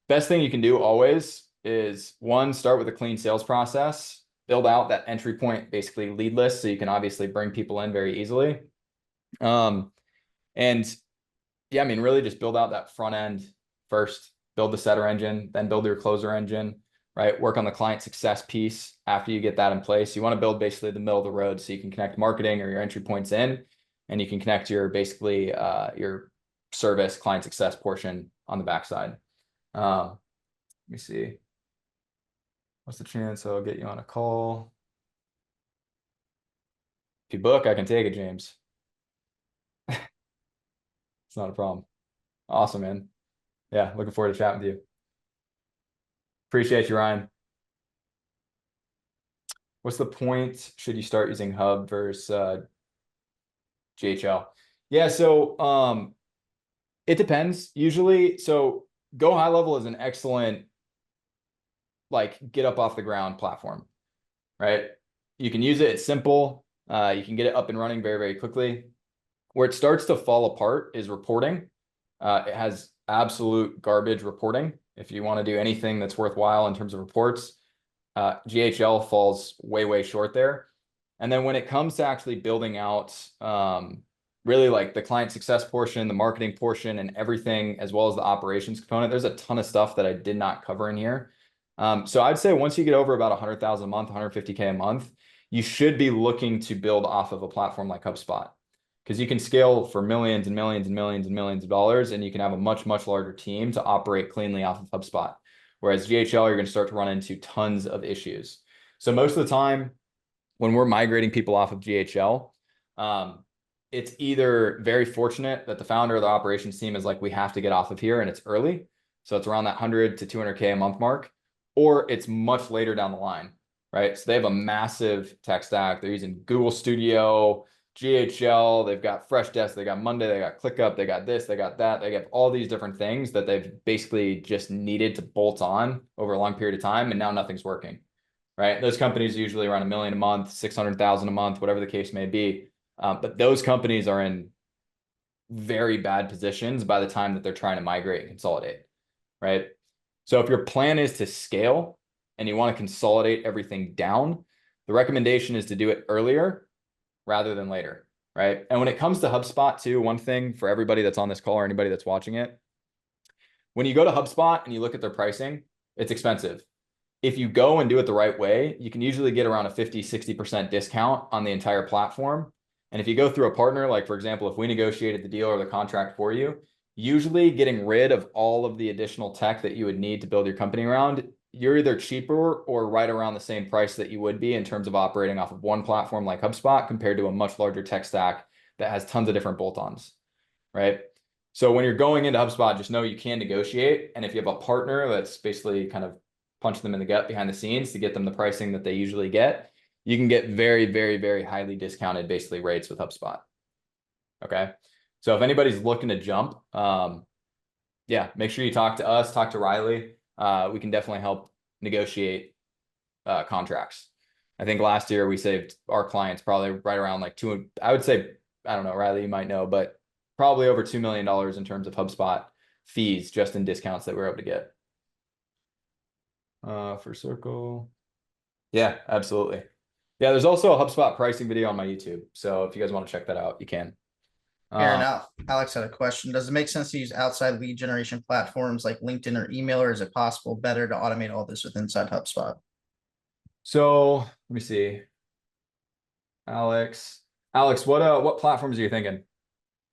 [SPEAKER 1] best thing you can do always is 1, start with a clean sales process, build out that entry point, basically lead list. So you can obviously bring people in very easily. And yeah, really just build out that front end first, build the setter engine, then build your closer engine. right? Work on the client success piece after you get that in place. You want to build basically the middle of the road so you can connect marketing or your entry points in, and you can connect your basically your service client success portion on the backside. Let me see. What's the chance I'll get you on a call? If you book, I can take it, James. It's not a problem. Awesome, man. Yeah, looking forward to chatting with you. Appreciate you, Ryan. What's the point? Should you start using Hub versus GHL? Yeah, so it depends. Usually, so Go High Level is an excellent like get up off the ground platform, right? You can use it. It's simple. You can get it up and running very, very quickly. Where it starts to fall apart is reporting. It has absolute garbage reporting. If you want to do anything that's worthwhile in terms of reports, GHL falls way, way short there. And then when it comes to actually building out really like the client success portion, the marketing portion, and everything, as well as the operations component, there's a ton of stuff that I did not cover in here. So I'd say once you get over about 100,000 a month, 150K a month, you should be looking to build off of a platform like HubSpot, because you can scale for millions and millions and millions and millions of dollars, and you can have a much, much larger team to operate cleanly off of HubSpot. Whereas GHL, you're going to start to run into tons of issues. So most of the time when we're migrating people off of GHL, it's either very fortunate that the founder or the operations team is like, we have to get off of here and it's early. So it's around that 100 to 200K a month mark, or it's much later down the line, right? So they have a massive tech stack. They're using Google Studio, GHL, they've got Freshdesk, they got Monday, they got ClickUp, they got this, they got that. They have all these different things that they've basically just needed to bolt on over a long period of time, and now nothing's working, right? Those companies usually run $1 million a month, 600,000 a month, whatever the case may be. But those companies are in very bad positions by the time that they're trying to migrate and consolidate, right? So if your plan is to scale and you want to consolidate everything down, the recommendation is to do it earlier rather than later, right? And when it comes to HubSpot too, one thing for everybody that's on this call or anybody that's watching it, when you go to HubSpot and you look at their pricing, it's expensive. If you go and do it the right way, you can usually get around a 50, 60% discount on the entire platform. And if you go through a partner, like for example, if we negotiated the deal or the contract for you, usually getting rid of all of the additional tech that you would need to build your company around, you're either cheaper or right around the same price that you would be in terms of operating off of one platform like HubSpot compared to a much larger tech stack that has tons of different bolt-ons, right? So when you're going into HubSpot, just know you can negotiate. And if you have a partner that's basically kind of punch them in the gut behind the scenes to get them the pricing that they usually get, you can get very, very, very highly discounted basically rates with HubSpot. Okay. So if anybody's looking to jump, yeah, make sure you talk to us, talk to Riley. We can definitely help negotiate contracts. I think last year we saved our clients probably right around like I would say, I don't know, Riley, you might know, but probably over $2 million in terms of HubSpot fees just in discounts that we're able to get. For Circle. Yeah, absolutely. Yeah, there's also a HubSpot pricing video on my YouTube. So if you guys want to check that out, you can.
[SPEAKER 3] Here now, Alex had a question. Does it make sense to use outside lead generation platforms like LinkedIn or email, or is it possible better to automate all this with inside HubSpot?
[SPEAKER 1] So let me see. Alex, what platforms are you thinking?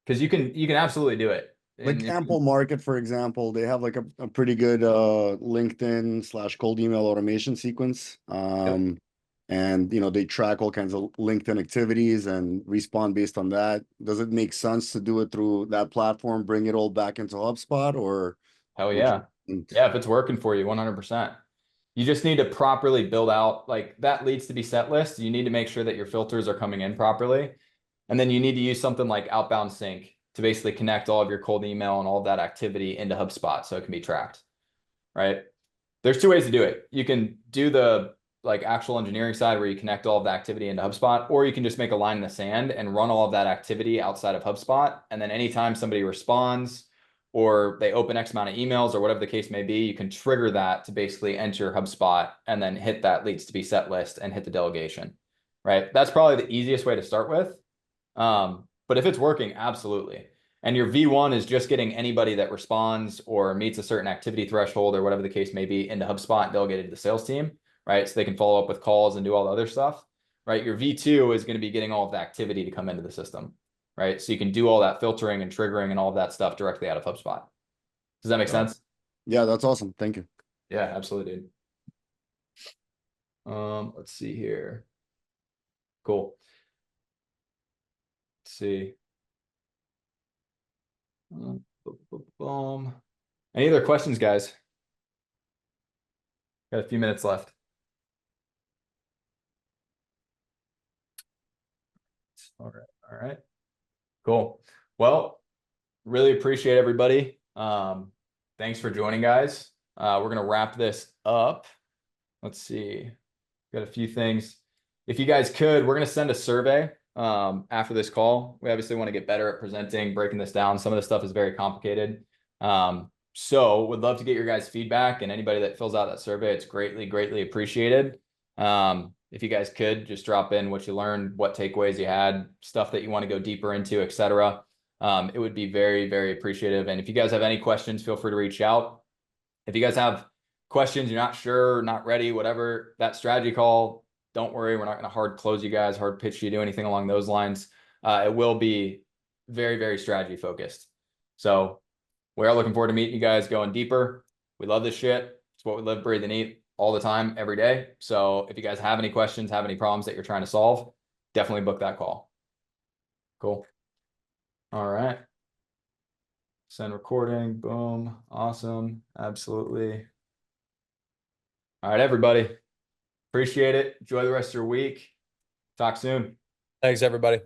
[SPEAKER 1] Because you can absolutely do it.
[SPEAKER 4] Like Ample Market, for example, they have like a pretty good LinkedIn / cold email automation sequence. And they track all kinds of LinkedIn activities and respond based on that. Does it make sense to do it through that platform, bring it all back into HubSpot, or?
[SPEAKER 1] Hell yeah. Yeah, if it's working for you, 100%. You just need to properly build out, like that leads to be set list. You need to make sure that your filters are coming in properly. And then you need to use something like Outbound Sync to basically connect all of your cold email and all of that activity into HubSpot so it can be tracked, right? There's two ways to do it. You can do the like actual engineering side where you connect all of the activity into HubSpot, or you can just make a line in the sand and run all of that activity outside of HubSpot. And then anytime somebody responds or they open X amount of emails or whatever the case may be, you can trigger that to basically enter HubSpot and then hit that leads to be set list and hit the delegation, right? That's probably the easiest way to start with. But if it's working, absolutely. And your V1 is just getting anybody that responds or meets a certain activity threshold or whatever the case may be into HubSpot and delegated to the sales team, right? So they can follow up with calls and do all the other stuff, right? Your V2 is going to be getting all of the activity to come into the system, right? So you can do all that filtering and triggering and all of that stuff directly out of HubSpot. Does that make sense?
[SPEAKER 4] Yeah, that's awesome. Thank you.
[SPEAKER 1] Yeah, absolutely, dude. Let's see here. Cool. Let's see. Boom. Any other questions, guys? Got a few minutes left. All right. Cool. Well, really appreciate everybody. Thanks for joining, guys. We're gonna wrap this up. Let's see. Got a few things. If you guys could, we're gonna send a survey after this call. We obviously want to get better at presenting, breaking this down. Some of this stuff is very complicated. So would love to get your guys' feedback, and anybody that fills out that survey, it's greatly appreciated. If you guys could just drop in what you learned, what takeaways you had, stuff that you want to go deeper into, etc. It would be very appreciative. And if you guys have any questions, feel free to reach out. If you guys have questions, you're not sure, not ready, whatever, that strategy call, don't worry, we're not going to hard close you guys, hard pitch you, do anything along those lines. It will be very strategy focused. So we are looking forward to meeting you guys, going deeper. We love this shit. It's what we live, breathe, and eat all the time, every day. So if you guys have any questions, have any problems that you're trying to solve, definitely book that call. Cool. All right. Send recording. Boom. Awesome. Absolutely. All right, everybody. Appreciate it. Enjoy the rest of your week. Talk soon.
[SPEAKER 5] Thanks, everybody.